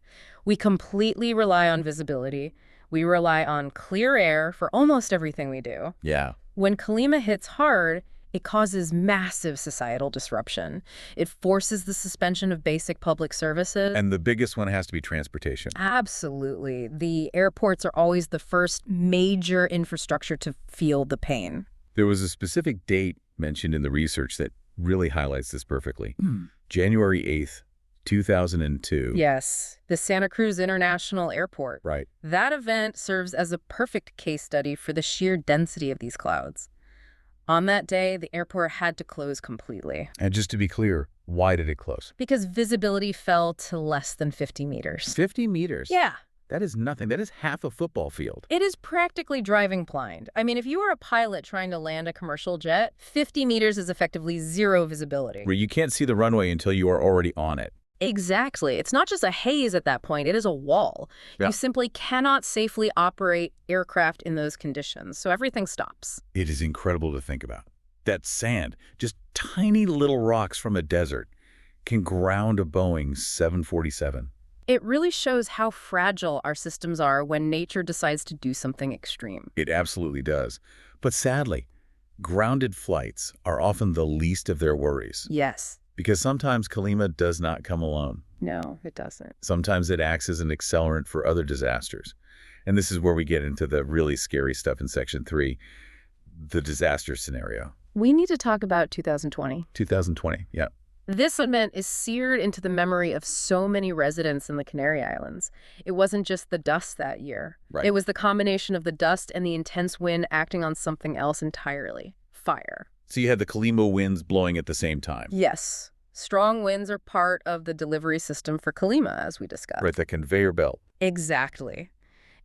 We completely rely on visibility. We rely on clear air for almost everything we do. Yeah. When Calima hits hard, it causes massive societal disruption. It forces the suspension of basic public services. And the biggest one has to be transportation. Absolutely. The airports are always the first major infrastructure to feel the pain. There was a specific date mentioned in the research that really highlights this perfectly. January 8th, 2002. Yes, the Santa Cruz International Airport. Right. That event serves as a perfect case study for the sheer density of these clouds. On that day, the airport had to close completely. And just to be clear, why did it close? Because visibility fell to less than 50 meters. 50 meters? Yeah. That is nothing. That is half a football field. It is practically driving blind. I mean, if you are a pilot trying to land a commercial jet, 50 meters is effectively zero visibility. Where you can't see the runway until you are already on it. Exactly. It's not just a haze at that point. It is a wall. Yeah. You simply cannot safely operate aircraft in those conditions, so everything stops. It is incredible to think about. That sand, just tiny little rocks from a desert, can ground a Boeing 747. It really shows how fragile our systems are when nature decides to do something extreme. It absolutely does. But sadly, grounded flights are often the least of their worries. Yes. Because sometimes Calima does not come alone. No, it doesn't. Sometimes it acts as an accelerant for other disasters. And this is where we get into the really scary stuff in Section 3, the disaster scenario. We need to talk about 2020. 2020, yeah. This event is seared into the memory of so many residents in the Canary Islands. It wasn't just the dust that year. Right. It was the combination of the dust and the intense wind acting on something else entirely. Fire. So you had the Calima winds blowing at the same time. Yes. Strong winds are part of the delivery system for Calima, as we discussed. Right, the conveyor belt. Exactly.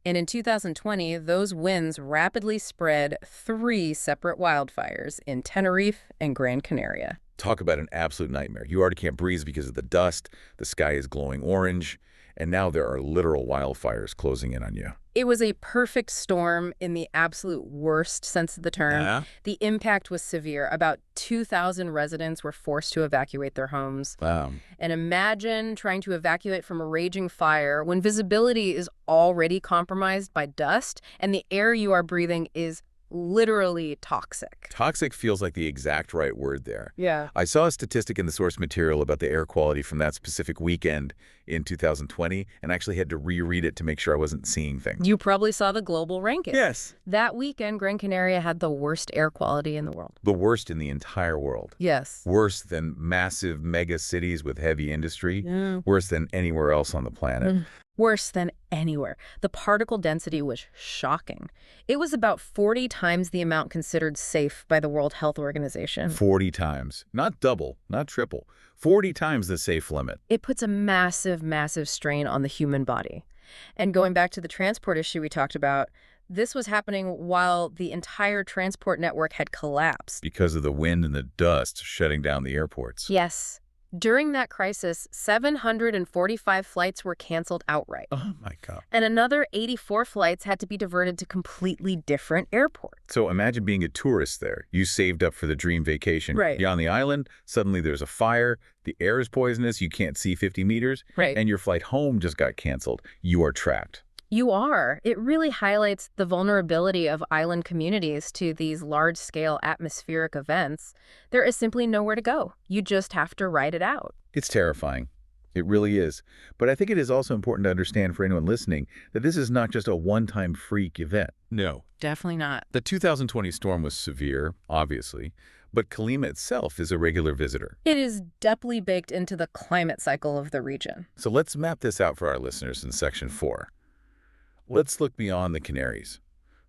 And in 2020, those winds rapidly spread 3 separate wildfires in Tenerife and Gran Canaria. Talk about an absolute nightmare. You already can't breathe because of the dust, the sky is glowing orange, and now there are literal wildfires closing in on you. It was a perfect storm in the absolute worst sense of the term. Yeah? The impact was severe. About 2,000 residents were forced to evacuate their homes. Wow. And imagine trying to evacuate from a raging fire when visibility is already compromised by dust and the air you are breathing is literally toxic. Toxic feels like the exact right word there. Yeah. I saw a statistic in the source material about the air quality from that specific weekend in 2020 and actually had to reread it to make sure I wasn't seeing things. You probably saw the global ranking. Yes. That weekend, Gran Canaria had the worst air quality in the world. The worst in the entire world. Yes. Worse than massive mega cities with heavy industry. Yeah. Worse than anywhere else on the planet. Worse than anywhere. The particle density was shocking. It was about 40 times the amount considered safe by the World Health Organization. 40 times. Not double, not triple. 40 times the safe limit. It puts a massive, massive strain on the human body. And going back to the transport issue we talked about, this was happening while the entire transport network had collapsed. Because of the wind and the dust shutting down the airports. Yes. During that crisis, 745 flights were canceled outright. Oh, my God. And another 84 flights had to be diverted to completely different airports. So imagine being a tourist there. You saved up for the dream vacation. Right. You're on the island. Suddenly there's a fire. The air is poisonous. You can't see 50 meters. Right. And your flight home just got canceled. You are trapped. You are. It really highlights the vulnerability of island communities to these large-scale atmospheric events. There is simply nowhere to go. You just have to ride it out. It's terrifying. It really is. But I think it is also important to understand for anyone listening that this is not just a one-time freak event. No. Definitely not. The 2020 storm was severe, obviously, but Calima itself is a regular visitor. It is deeply baked into the climate cycle of the region. So let's map this out for our listeners in Section 4. Let's look beyond the Canaries.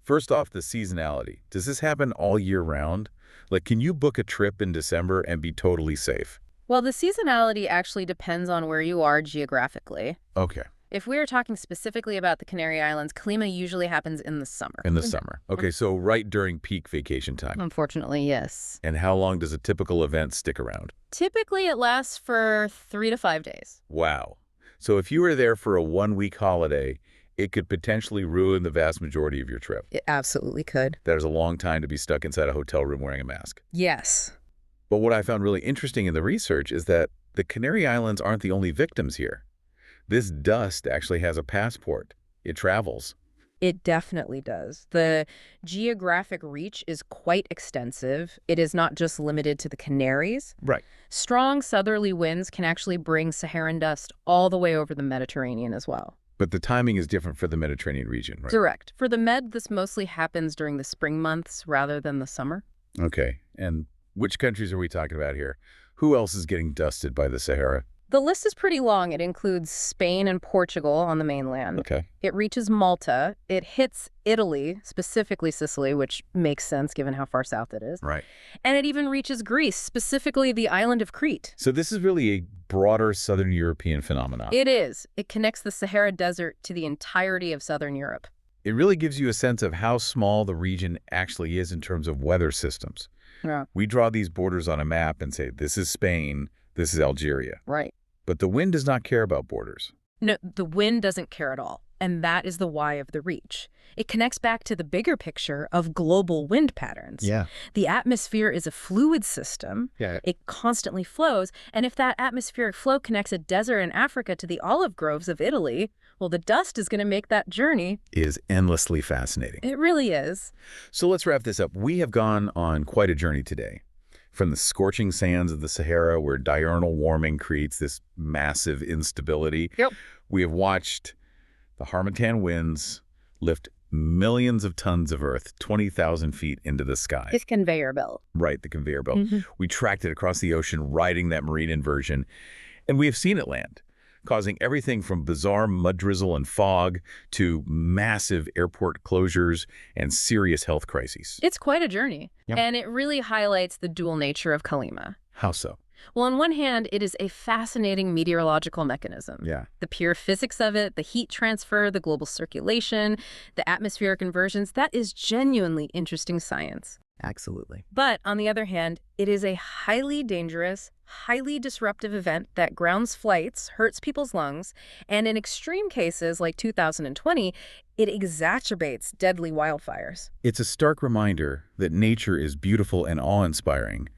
First off, the seasonality. Does this happen all year round? Like, can you book a trip in December and be totally safe? Well, the seasonality actually depends on where you are geographically. Okay. If we are talking specifically about the Canary Islands, Calima usually happens in the summer. In the summer. Okay, so right during peak vacation time. Unfortunately, yes. And how long does a typical event stick around? Typically, it lasts for 3 to 5 days. Wow. So if you were there for a one-week holiday, it could potentially ruin the vast majority of your trip. It absolutely could. That is a long time to be stuck inside a hotel room wearing a mask. Yes. But what I found really interesting in the research is that the Canary Islands aren't the only victims here. This dust actually has a passport. It travels. It definitely does. The geographic reach is quite extensive. It is not just limited to the Canaries. Right. Strong southerly winds can actually bring Saharan dust all the way over the Mediterranean as well. But the timing is different for the Mediterranean region, right? Correct. For the Med, this mostly happens during the spring months rather than the summer. Okay. And which countries are we talking about here? Who else is getting dusted by the Sahara? The list is pretty long. It includes Spain and Portugal on the mainland. Okay. It reaches Malta. It hits Italy, specifically Sicily, which makes sense given how far south it is. Right. And it even reaches Greece, specifically the island of Crete. So this is really a broader Southern European phenomenon. It is. It connects the Sahara Desert to the entirety of southern Europe. It really gives you a sense of how small the region actually is in terms of weather systems. Yeah. We draw these borders on a map and say, this is Spain, this is Algeria. Right. But the wind does not care about borders. No, the wind doesn't care at all. And that is the why of the reach. It connects back to the bigger picture of global wind patterns. Yeah. The atmosphere is a fluid system. Yeah. It constantly flows. And if that atmospheric flow connects a desert in Africa to the olive groves of Italy, well, the dust is going to make that journey. Is endlessly fascinating. It really is. So let's wrap this up. We have gone on quite a journey today. From the scorching sands of the Sahara, where diurnal warming creates this massive instability. Yep. We have watched the Harmattan winds lift millions of tons of earth 20,000 feet into the sky. This conveyor belt. Right, the conveyor belt. We tracked it across the ocean, riding that marine inversion, and we have seen it land, causing everything from bizarre mud drizzle and fog to massive airport closures and serious health crises. It's quite a journey. Yep. And it really highlights the dual nature of Calima. How so? Well, on one hand, it is a fascinating meteorological mechanism. Yeah. The pure physics of it, the heat transfer, the global circulation, the atmospheric inversions, that is genuinely interesting science. Absolutely. But on the other hand, it is a highly dangerous, highly disruptive event that grounds flights, hurts people's lungs, and in extreme cases like 2020, it exacerbates deadly wildfires. It's a stark reminder that nature is beautiful and awe-inspiring,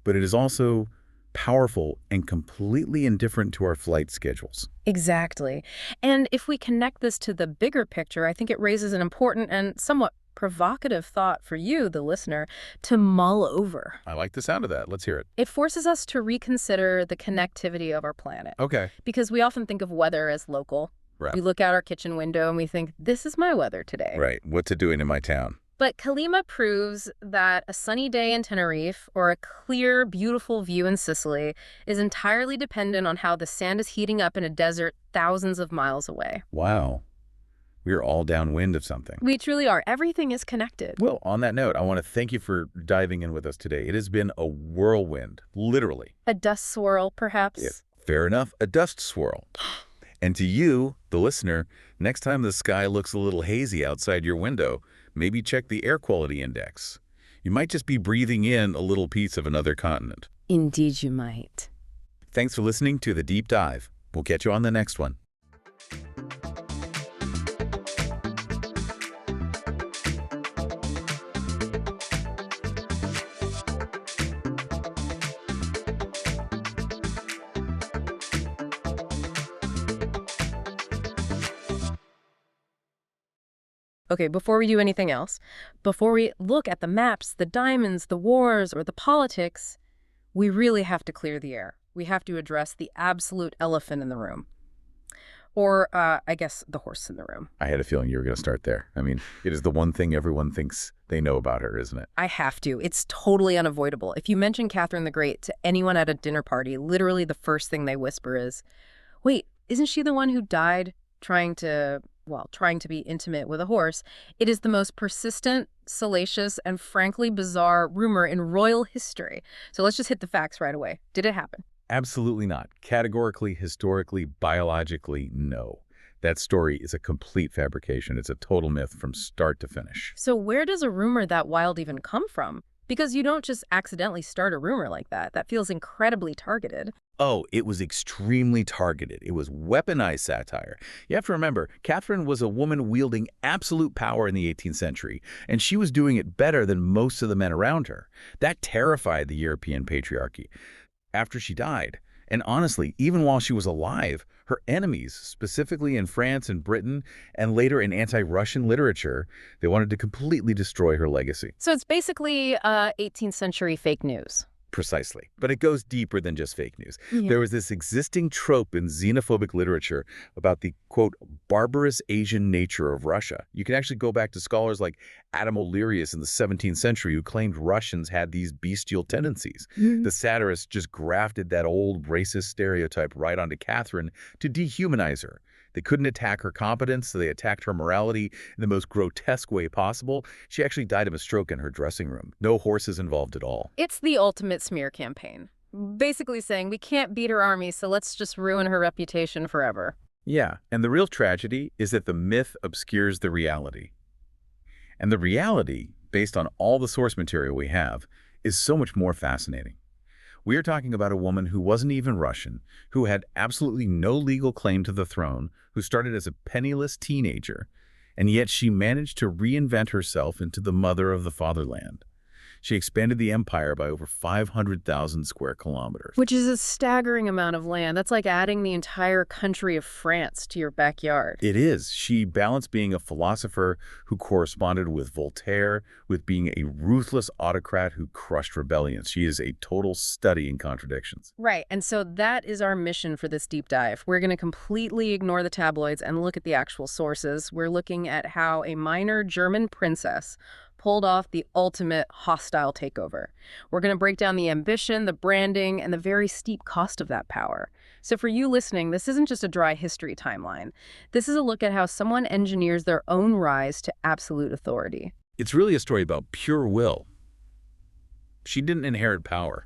but it is also powerful and completely indifferent to our flight schedules. Exactly. And if we connect this to the bigger picture, I think it raises an important and somewhat provocative thought for you, the listener, to mull over. I like the sound of that. Let's hear it. It forces us to reconsider the connectivity of our planet. Okay. Because we often think of weather as local. Right. We look out our kitchen window and we think, this is my weather today. Right. What's it doing in my town? But Calima proves that a sunny day in Tenerife or a clear, beautiful view in Sicily is entirely dependent on how the sand is heating up in a desert thousands of miles away. Wow. We're all downwind of something. We truly are. Everything is connected. Well, on that note, I want to thank you for diving in with us today. It has been a whirlwind, literally. A dust swirl, perhaps? Yeah, fair enough, a dust swirl. And to you, the listener, next time the sky looks a little hazy outside your window, maybe check the air quality index. You might just be breathing in a little piece of another continent. Indeed you might. Thanks for listening to The Deep Dive. We'll catch you on the next one. Okay, before we do anything else, before we look at the maps, the diamonds, the wars, or the politics, we really have to clear the air. We have to address the absolute elephant in the room. Or, I guess, the horse in the room. I had a feeling you were going to start there. I mean, it is the one thing everyone thinks they know about her, isn't it? I have to. It's totally unavoidable. If you mention Catherine the Great to anyone at a dinner party, literally the first thing they whisper is, wait, isn't she the one who died trying to be intimate with a horse? It is the most persistent, salacious, and frankly bizarre rumor in royal history. So let's just hit the facts right away. Did it happen? Absolutely not. Categorically, historically, biologically, no. That story is a complete fabrication. It's a total myth from start to finish. So where does a rumor that wild even come from? Because you don't just accidentally start a rumor like that. That feels incredibly targeted. Oh, it was extremely targeted. It was weaponized satire. You have to remember, Catherine was a woman wielding absolute power in the 18th century, and she was doing it better than most of the men around her. That terrified the European patriarchy. After she died, and honestly, even while she was alive, her enemies, specifically in France and Britain, and later in anti-Russian literature, they wanted to completely destroy her legacy. So it's basically 18th century fake news. Precisely. But it goes deeper than just fake news. Yeah. There was this existing trope in xenophobic literature about the, quote, barbarous Asian nature of Russia. You can actually go back to scholars like Adam O'Learius in the 17th century who claimed Russians had these bestial tendencies. The satirists just grafted that old racist stereotype right onto Catherine to dehumanize her. They couldn't attack her competence, so they attacked her morality in the most grotesque way possible. She actually died of a stroke in her dressing room. No horses involved at all. It's the ultimate smear campaign. Basically saying we can't beat her army, so let's just ruin her reputation forever. Yeah, and the real tragedy is that the myth obscures the reality. And the reality, based on all the source material we have, is so much more fascinating. We are talking about a woman who wasn't even Russian, who had absolutely no legal claim to the throne, who started as a penniless teenager, and yet she managed to reinvent herself into the mother of the fatherland. She expanded the empire by over 500,000 square kilometers. Which is a staggering amount of land. That's like adding the entire country of France to your backyard. It is. She balanced being a philosopher who corresponded with Voltaire with being a ruthless autocrat who crushed rebellions. She is a total study in contradictions. Right, and so that is our mission for this deep dive. We're going to completely ignore the tabloids and look at the actual sources. We're looking at how a minor German princess pulled off the ultimate hostile takeover. We're going to break down the ambition, the branding, and the very steep cost of that power. So for you listening, this isn't just a dry history timeline. This is a look at how someone engineers their own rise to absolute authority. It's really a story about pure will. She didn't inherit power.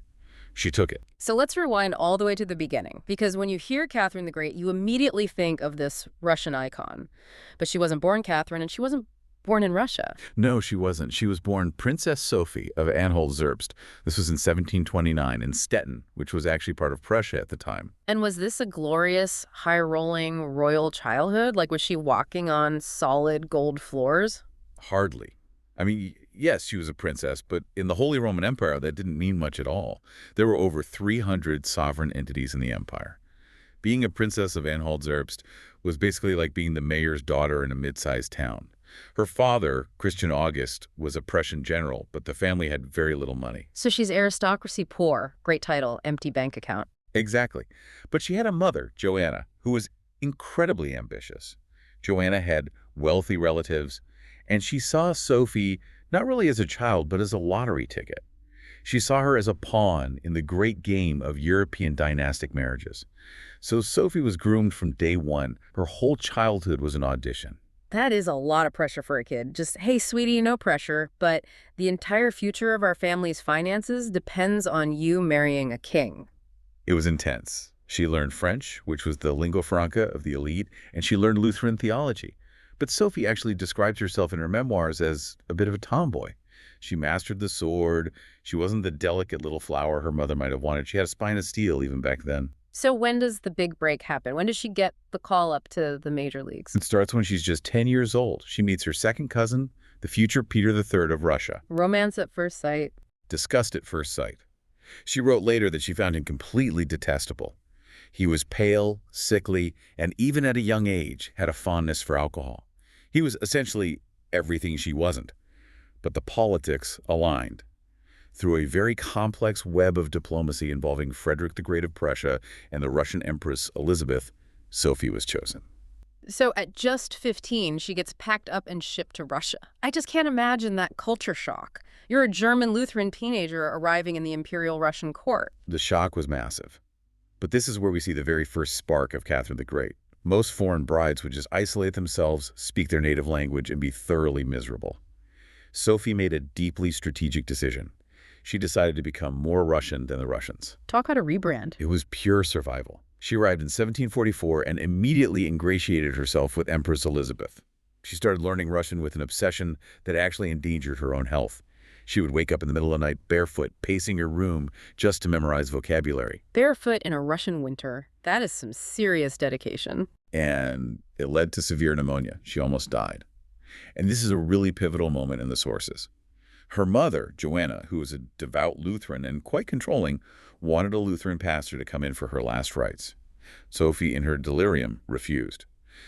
She took it. So let's rewind all the way to the beginning, because when you hear Catherine the Great, you immediately think of this Russian icon. But she wasn't born Catherine, and she wasn't born in Russia. No, she wasn't. She was born Princess Sophie of Anhalt-Zerbst. This was in 1729 in Stettin, which was actually part of Prussia at the time. And was this a glorious, high-rolling, royal childhood? Like, was she walking on solid gold floors? Hardly. I mean, yes, she was a princess, but in the Holy Roman Empire, that didn't mean much at all. There were over 300 sovereign entities in the empire. Being a princess of Anhalt-Zerbst was basically like being the mayor's daughter in a mid-sized town. Her father, Christian August, was a Prussian general, but the family had very little money. So she's aristocracy poor. Great title, empty bank account. Exactly. But she had a mother, Joanna, who was incredibly ambitious. Joanna had wealthy relatives, and she saw Sophie not really as a child, but as a lottery ticket. She saw her as a pawn in the great game of European dynastic marriages. So Sophie was groomed from day one. Her whole childhood was an audition. That is a lot of pressure for a kid. Just, hey, sweetie, no pressure, but the entire future of our family's finances depends on you marrying a king. It was intense. She learned French, which was the lingua franca of the elite, and she learned Lutheran theology. But Sophie actually describes herself in her memoirs as a bit of a tomboy. She mastered the sword. She wasn't the delicate little flower her mother might have wanted. She had a spine of steel even back then. So when does the big break happen? When does she get the call up to the major leagues? It starts when she's just 10 years old. She meets her second cousin, the future Peter III of Russia. Romance at first sight. Disgust at first sight. She wrote later that she found him completely detestable. He was pale, sickly, and even at a young age had a fondness for alcohol. He was essentially everything she wasn't. But the politics aligned. Through a very complex web of diplomacy involving Frederick the Great of Prussia and the Russian Empress Elizabeth, Sophie was chosen. So at just 15, she gets packed up and shipped to Russia. I just can't imagine that culture shock. You're a German Lutheran teenager arriving in the Imperial Russian court. The shock was massive. But this is where we see the very first spark of Catherine the Great. Most foreign brides would just isolate themselves, speak their native language, and be thoroughly miserable. Sophie made a deeply strategic decision. She decided to become more Russian than the Russians. Talk how to rebrand. It was pure survival. She arrived in 1744 and immediately ingratiated herself with Empress Elizabeth. She started learning Russian with an obsession that actually endangered her own health. She would wake up in the middle of the night barefoot, pacing her room just to memorize vocabulary. Barefoot in a Russian winter. That is some serious dedication. And it led to severe pneumonia. She almost died. And this is a really pivotal moment in the sources. Her mother, Joanna, who was a devout Lutheran and quite controlling, wanted a Lutheran pastor to come in for her last rites. Sophie, in her delirium, refused.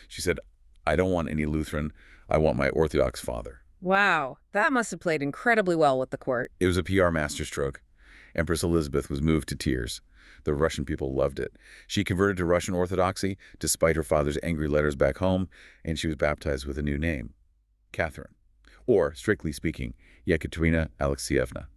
She said, "I don't want any Lutheran. I want my Orthodox father." Wow, that must have played incredibly well with the court. It was a PR masterstroke. Empress Elizabeth was moved to tears. The Russian people loved it. She converted to Russian Orthodoxy despite her father's angry letters back home, and she was baptized with a new name, Catherine. Or, strictly speaking, Yekaterina Alexeyevna.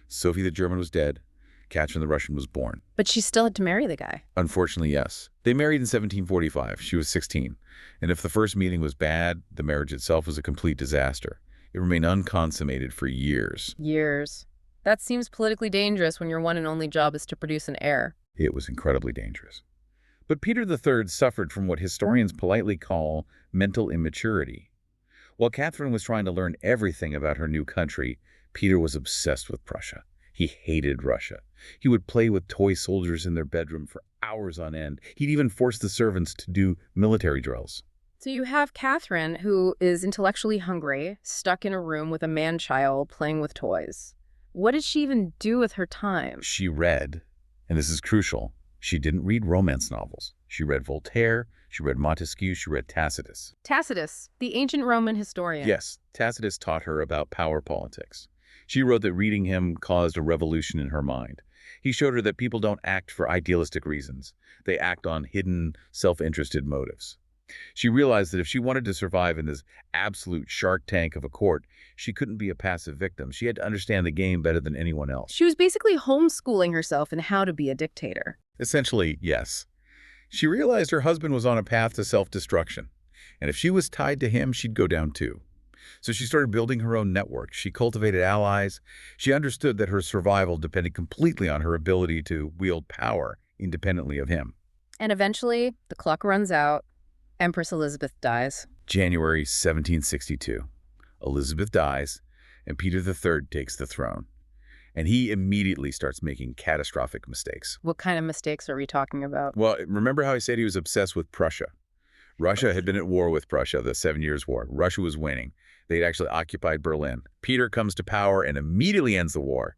Sophie the German was dead. Catherine the Russian was born. But she still had to marry the guy. Unfortunately, yes. They married in 1745. She was 16. And if the first meeting was bad, the marriage itself was a complete disaster. It remained unconsummated for years. Years. That seems politically dangerous when your one and only job is to produce an heir. It was incredibly dangerous. But Peter III suffered from what historians politely call mental immaturity. While Catherine was trying to learn everything about her new country, Peter was obsessed with Prussia. He hated Russia. He would play with toy soldiers in their bedroom for hours on end. He'd even force the servants to do military drills. So you have Catherine, who is intellectually hungry, stuck in a room with a man-child playing with toys. What did she even do with her time? She read, and this is crucial, she didn't read romance novels. She read Voltaire, she read Montesquieu, she read Tacitus. Tacitus, the ancient Roman historian. Yes, Tacitus taught her about power politics. She wrote that reading him caused a revolution in her mind. He showed her that people don't act for idealistic reasons. They act on hidden, self-interested motives. She realized that if she wanted to survive in this absolute shark tank of a court, she couldn't be a passive victim. She had to understand the game better than anyone else. She was basically homeschooling herself in how to be a dictator. Essentially, yes. She realized her husband was on a path to self-destruction, and if she was tied to him, she'd go down too. So she started building her own network. She cultivated allies. She understood that her survival depended completely on her ability to wield power independently of him. And eventually, the clock runs out. Empress Elizabeth dies. January 1762. Elizabeth dies, and Peter III takes the throne. And he immediately starts making catastrophic mistakes. What kind of mistakes are we talking about? Well, remember how I said he was obsessed with Prussia? Russia had been at war with Prussia, the 7 Years' War. Russia was winning. They'd actually occupied Berlin. Peter comes to power and immediately ends the war,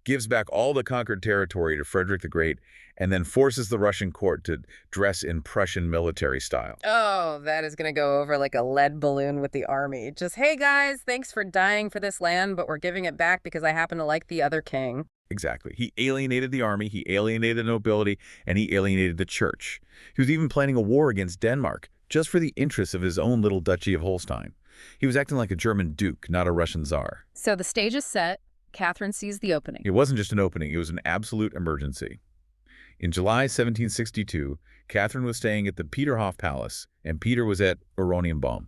gives back all the conquered territory to Frederick the Great, and then forces the Russian court to dress in Prussian military style. Oh, that is going to go over like a lead balloon with the army. Just, hey guys, thanks for dying for this land, but we're giving it back because I happen to like the other king. Exactly. He alienated the army, he alienated the nobility, and he alienated the church. He was even planning a war against Denmark, just for the interests of his own little duchy of Holstein. He was acting like a German duke, not a Russian czar. So the stage is set. Catherine sees the opening. It wasn't just an opening, it was an absolute emergency. In July 1762, Catherine was staying at the Peterhof Palace, and Peter was at Oranienbaum.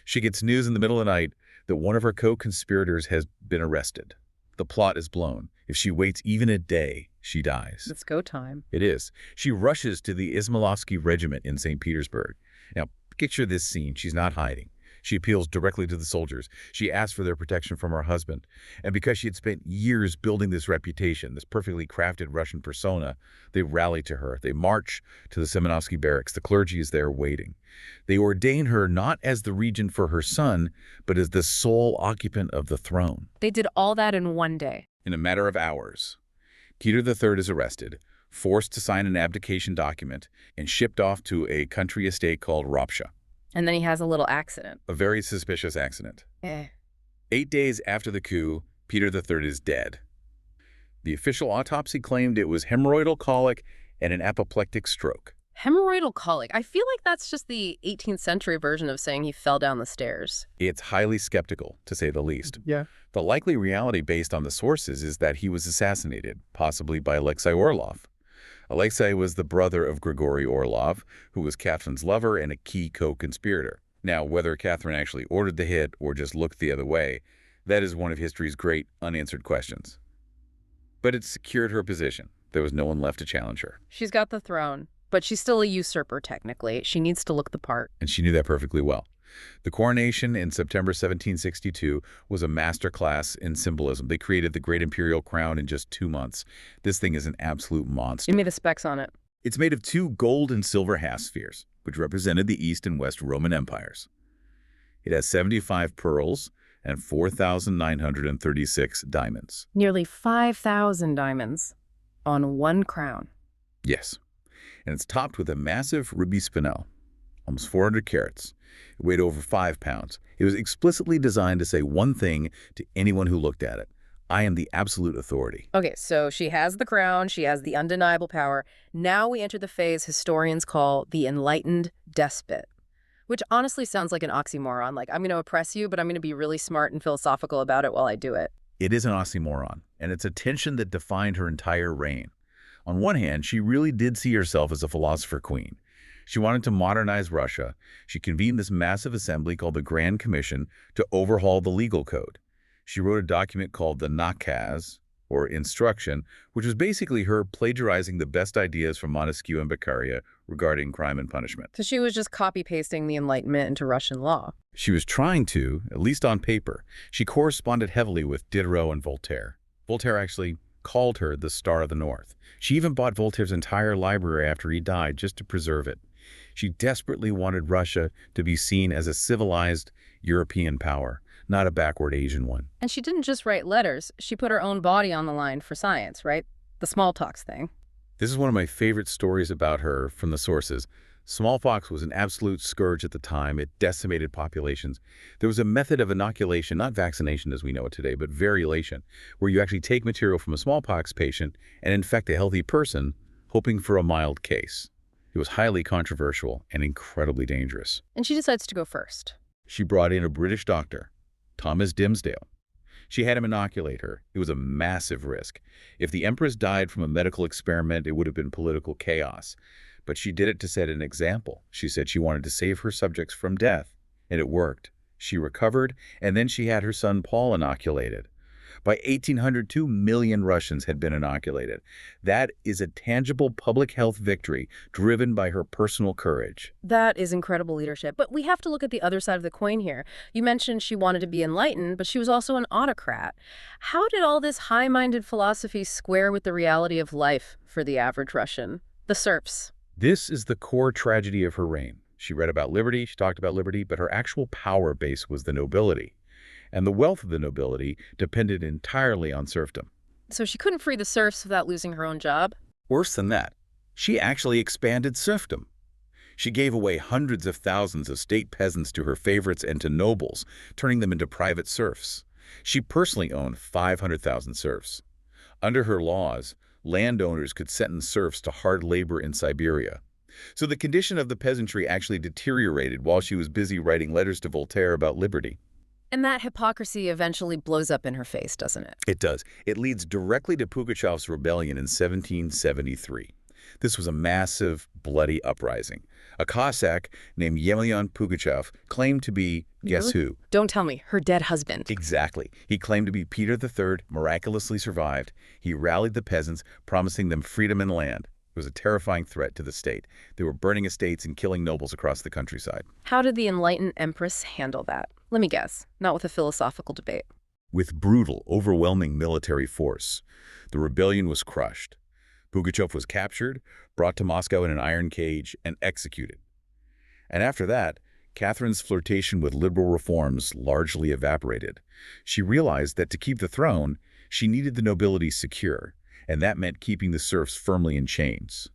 She gets news in the middle of the night that one of her co-conspirators has been arrested. The plot is blown. If she waits even a day, she dies. It's go time. It is. She rushes to the Izmailovsky Regiment in St. Petersburg. Now, picture this scene. She's not hiding. She appeals directly to the soldiers. She asks for their protection from her husband. And because she had spent years building this reputation, this perfectly crafted Russian persona, they rally to her. They march to the Semenovsky barracks. The clergy is there waiting. They ordain her not as the regent for her son, but as the sole occupant of the throne. They did all that in one day. In a matter of hours, Peter III is arrested, forced to sign an abdication document, and shipped off to a country estate called Ropsha. And then he has a little accident. A very suspicious accident. 8 days after the coup, Peter III is dead. The official autopsy claimed it was hemorrhoidal colic and an apoplectic stroke. Hemorrhoidal colic. I feel like that's just the 18th century version of saying he fell down the stairs. It's highly skeptical, to say the least. Yeah. The likely reality based on the sources is that he was assassinated, possibly by Alexei Orlov. Alexei was the brother of Grigory Orlov, who was Catherine's lover and a key co-conspirator. Now, whether Catherine actually ordered the hit or just looked the other way, that is one of history's great unanswered questions. But it secured her position. There was no one left to challenge her. She's got the throne, but she's still a usurper, technically. She needs to look the part. And she knew that perfectly well. The coronation in September 1762 was a masterclass in symbolism. They created the great imperial crown in just 2 months. This thing is an absolute monster. Give me the specs on it. It's made of 2 gold and silver half spheres, which represented the East and West Roman empires. It has 75 pearls and 4,936 diamonds. Nearly 5,000 diamonds on one crown. Yes. And it's topped with a massive ruby spinel, almost 400 carats. It weighed over 5 pounds. It was explicitly designed to say one thing to anyone who looked at it. I am the absolute authority. Okay, so she has the crown, she has the undeniable power. Now we enter the phase historians call the enlightened despot, which honestly sounds like an oxymoron. Like, I'm going to oppress you, but I'm going to be really smart and philosophical about it while I do it. It is an oxymoron, and it's a tension that defined her entire reign. On one hand, she really did see herself as a philosopher queen. She wanted to modernize Russia. She convened this massive assembly called the Grand Commission to overhaul the legal code. She wrote a document called the Nakaz, or Instruction, which was basically her plagiarizing the best ideas from Montesquieu and Beccaria regarding crime and punishment. So she was just copy-pasting the Enlightenment into Russian law. She was trying to, at least on paper. She corresponded heavily with Diderot and Voltaire. Voltaire actually called her the Star of the North. She even bought Voltaire's entire library after he died just to preserve it. She desperately wanted Russia to be seen as a civilized European power, not a backward Asian one. And she didn't just write letters. She put her own body on the line for science, right? The smallpox thing. This is one of my favorite stories about her from the sources. Smallpox was an absolute scourge at the time. It decimated populations. There was a method of inoculation, not vaccination as we know it today, but variolation, where you actually take material from a smallpox patient and infect a healthy person, hoping for a mild case. It was highly controversial and incredibly dangerous. And she decides to go first. She brought in a British doctor, Thomas Dimsdale. She had him inoculate her. It was a massive risk. If the Empress died from a medical experiment, it would have been political chaos. But she did it to set an example. She said she wanted to save her subjects from death, and it worked. She recovered, and then she had her son Paul inoculated. By 1800, 2 million Russians had been inoculated. That is a tangible public health victory driven by her personal courage. That is incredible leadership. But we have to look at the other side of the coin here. You mentioned she wanted to be enlightened, but she was also an autocrat. How did all this high-minded philosophy square with the reality of life for the average Russian? The serfs. This is the core tragedy of her reign. She read about liberty, she talked about liberty, but her actual power base was the nobility. And the wealth of the nobility depended entirely on serfdom. So she couldn't free the serfs without losing her own job? Worse than that, she actually expanded serfdom. She gave away hundreds of thousands of state peasants to her favorites and to nobles, turning them into private serfs. She personally owned 500,000 serfs. Under her laws, landowners could sentence serfs to hard labor in Siberia. So the condition of the peasantry actually deteriorated while she was busy writing letters to Voltaire about liberty. And that hypocrisy eventually blows up in her face, doesn't it? It does. It leads directly to Pugachev's rebellion in 1773. This was a massive, bloody uprising. A Cossack named Yemelyan Pugachev claimed to be, guess who? Don't tell me, her dead husband. Exactly. He claimed to be Peter III, miraculously survived. He rallied the peasants, promising them freedom and land. It was a terrifying threat to the state. They were burning estates and killing nobles across the countryside. How did the enlightened empress handle that? Let me guess, not with a philosophical debate. With brutal, overwhelming military force, the rebellion was crushed. Pugachev was captured, brought to Moscow in an iron cage, and executed. And after that, Catherine's flirtation with liberal reforms largely evaporated. She realized that to keep the throne, she needed the nobility secure, and that meant keeping the serfs firmly in chains.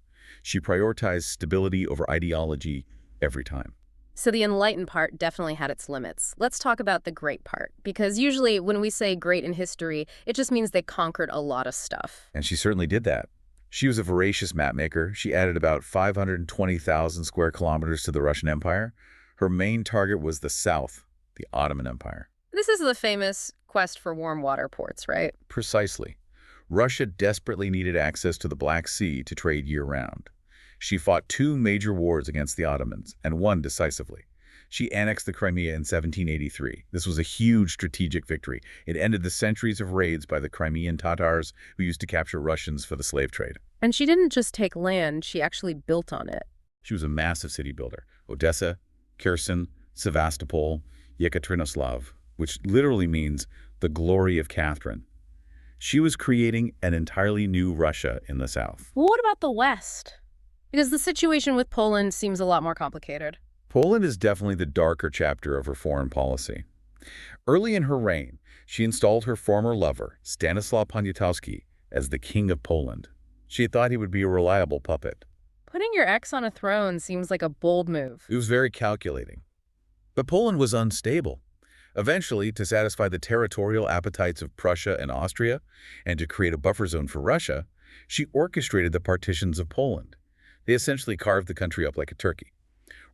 She prioritized stability over ideology every time. So the enlightened part definitely had its limits. Let's talk about the great part, because usually when we say great in history, it just means they conquered a lot of stuff. And she certainly did that. She was a voracious mapmaker. She added about 520,000 square kilometers to the Russian Empire. Her main target was the south, the Ottoman Empire. This is the famous quest for warm water ports, right? Precisely. Russia desperately needed access to the Black Sea to trade year-round. She fought 2 major wars against the Ottomans, and won decisively. She annexed the Crimea in 1783. This was a huge strategic victory. It ended the centuries of raids by the Crimean Tatars who used to capture Russians for the slave trade. And she didn't just take land, she actually built on it. She was a massive city builder. Odessa, Kherson, Sevastopol, Yekaterinoslav, which literally means the glory of Catherine. She was creating an entirely new Russia in the south. Well, what about the West? Because the situation with Poland seems a lot more complicated. Poland is definitely the darker chapter of her foreign policy. Early in her reign, she installed her former lover, Stanislaw Poniatowski, as the King of Poland. She thought he would be a reliable puppet. Putting your ex on a throne seems like a bold move. It was very calculating. But Poland was unstable. Eventually, to satisfy the territorial appetites of Prussia and Austria, and to create a buffer zone for Russia, she orchestrated the partitions of Poland. They essentially carved the country up like a turkey.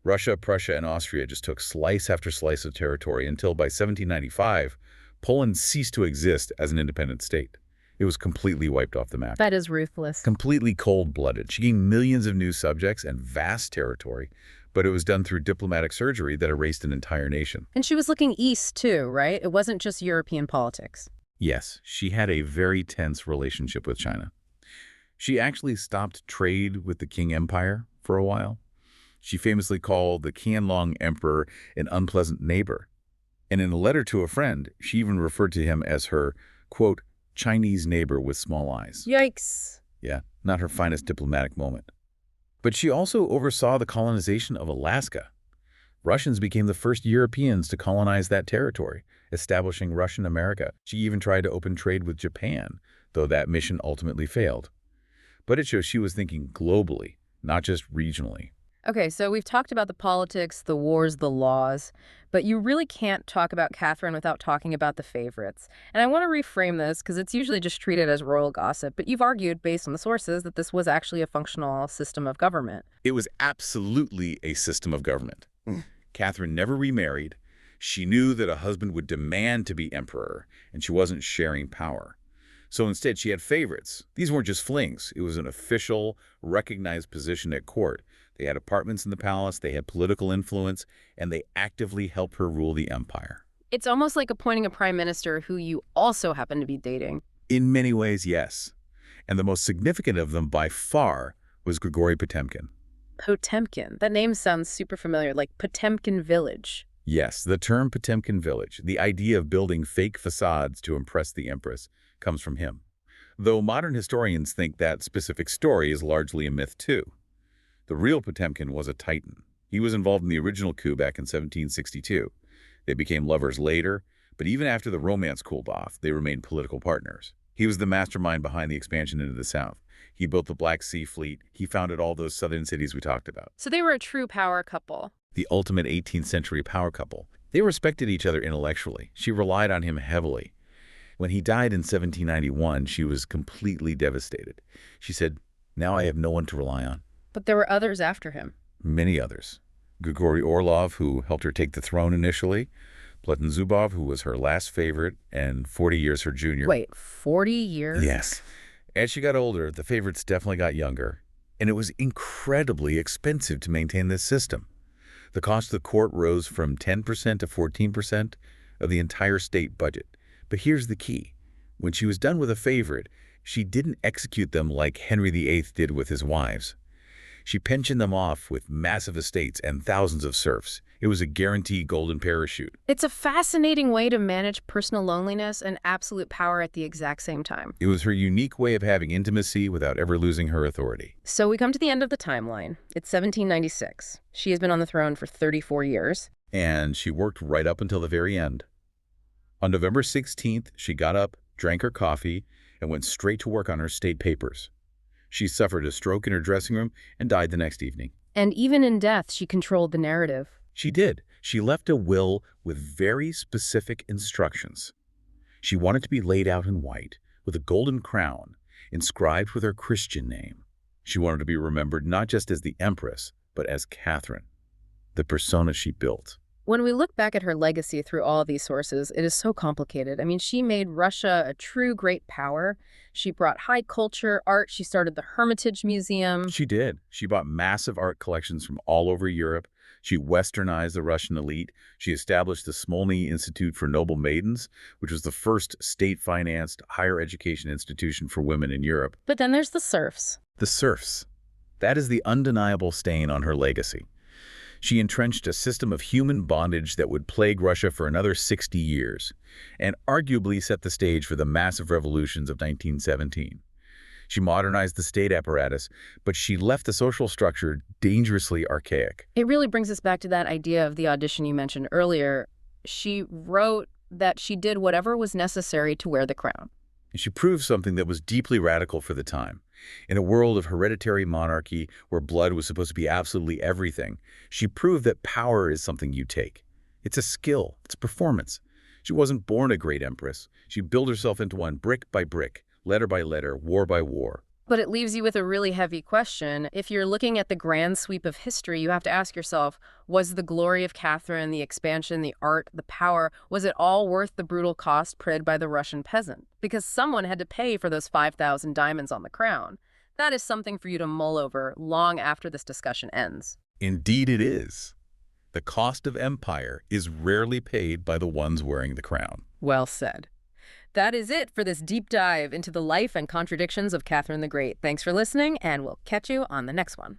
Russia, Prussia, and Austria just took slice after slice of territory until by 1795, Poland ceased to exist as an independent state. It was completely wiped off the map. That is ruthless. Completely cold-blooded. She gained millions of new subjects and vast territory, but it was done through diplomatic surgery that erased an entire nation. And she was looking east, too, right? It wasn't just European politics. Yes, she had a very tense relationship with China. She actually stopped trade with the Qing Empire for a while. She famously called the Qianlong Emperor an unpleasant neighbor. And in a letter to a friend, she even referred to him as her, quote, Chinese neighbor with small eyes. Yikes. Yeah, not her finest diplomatic moment. But she also oversaw the colonization of Alaska. Russians became the first Europeans to colonize that territory, establishing Russian America. She even tried to open trade with Japan, though that mission ultimately failed. But it shows she was thinking globally, not just regionally. Okay, so we've talked about the politics, the wars, the laws, but you really can't talk about Catherine without talking about the favorites. And I want to reframe this because it's usually just treated as royal gossip, but you've argued, based on the sources, that this was actually a functional system of government. It was absolutely a system of government. Catherine never remarried. She knew that a husband would demand to be emperor, and she wasn't sharing power. So instead, she had favorites. These weren't just flings. It was an official, recognized position at court. They had apartments in the palace, they had political influence, and they actively helped her rule the empire. It's almost like appointing a prime minister who you also happen to be dating. In many ways, yes. And the most significant of them by far was Grigory Potemkin. Potemkin. That name sounds super familiar, like Potemkin Village. Yes, the term Potemkin village, the idea of building fake facades to impress the empress, comes from him. Though modern historians think that specific story is largely a myth too. The real Potemkin was a titan. He was involved in the original coup back in 1762. They became lovers later, but even after the romance cooled off, they remained political partners. He was the mastermind behind the expansion into the south. He built the Black Sea Fleet. He founded all those southern cities we talked about. So they were a true power couple. The ultimate 18th century power couple. They respected each other intellectually. She relied on him heavily. When he died in 1791, she was completely devastated. She said, "Now I have no one to rely on." But there were others after him. Many others. Grigory Orlov, who helped her take the throne initially. Pleton Zubov, who was her last favorite and 40 years her junior. Wait, 40 years? Yes. As she got older, the favorites definitely got younger. And it was incredibly expensive to maintain this system. The cost of the court rose from 10% to 14% of the entire state budget. But here's the key. When she was done with a favorite, she didn't execute them like Henry VIII did with his wives. She pensioned them off with massive estates and thousands of serfs. It was a guaranteed golden parachute. It's a fascinating way to manage personal loneliness and absolute power at the exact same time. It was her unique way of having intimacy without ever losing her authority. So we come to the end of the timeline. It's 1796. She has been on the throne for 34 years. And she worked right up until the very end. On November 16th, she got up, drank her coffee, and went straight to work on her state papers. She suffered a stroke in her dressing room and died the next evening. And even in death, she controlled the narrative. She did. She left a will with very specific instructions. She wanted to be laid out in white, with a golden crown, inscribed with her Christian name. She wanted to be remembered not just as the Empress, but as Catherine, the persona she built. When we look back at her legacy through all these sources, it is so complicated. I mean, she made Russia a true great power. She brought high culture, art. She started the Hermitage Museum. She did. She bought massive art collections from all over Europe. She westernized the Russian elite. She established the Smolny Institute for Noble Maidens, which was the first state-financed higher education institution for women in Europe. But then there's the serfs. The serfs. That is the undeniable stain on her legacy. She entrenched a system of human bondage that would plague Russia for another 60 years, and arguably set the stage for the massive revolutions of 1917. She modernized the state apparatus, but she left the social structure dangerously archaic. It really brings us back to that idea of the audition you mentioned earlier. She wrote that she did whatever was necessary to wear the crown. And she proved something that was deeply radical for the time. In a world of hereditary monarchy where blood was supposed to be absolutely everything, she proved that power is something you take. It's a skill, it's performance, She wasn't born a great empress. She built herself into one brick by brick, letter by letter, war by war. But it leaves you with a really heavy question. If you're looking at the grand sweep of history, you have to ask yourself, was the glory of Catherine, the expansion, the art, the power, was it all worth the brutal cost paid by the Russian peasant? Because someone had to pay for those 5,000 diamonds on the crown. That is something for you to mull over long after this discussion ends. Indeed it is. The cost of empire is rarely paid by the ones wearing the crown. Well said. That is it for this deep dive into the life and contradictions of Catherine the Great. Thanks for listening, and we'll catch you on the next one.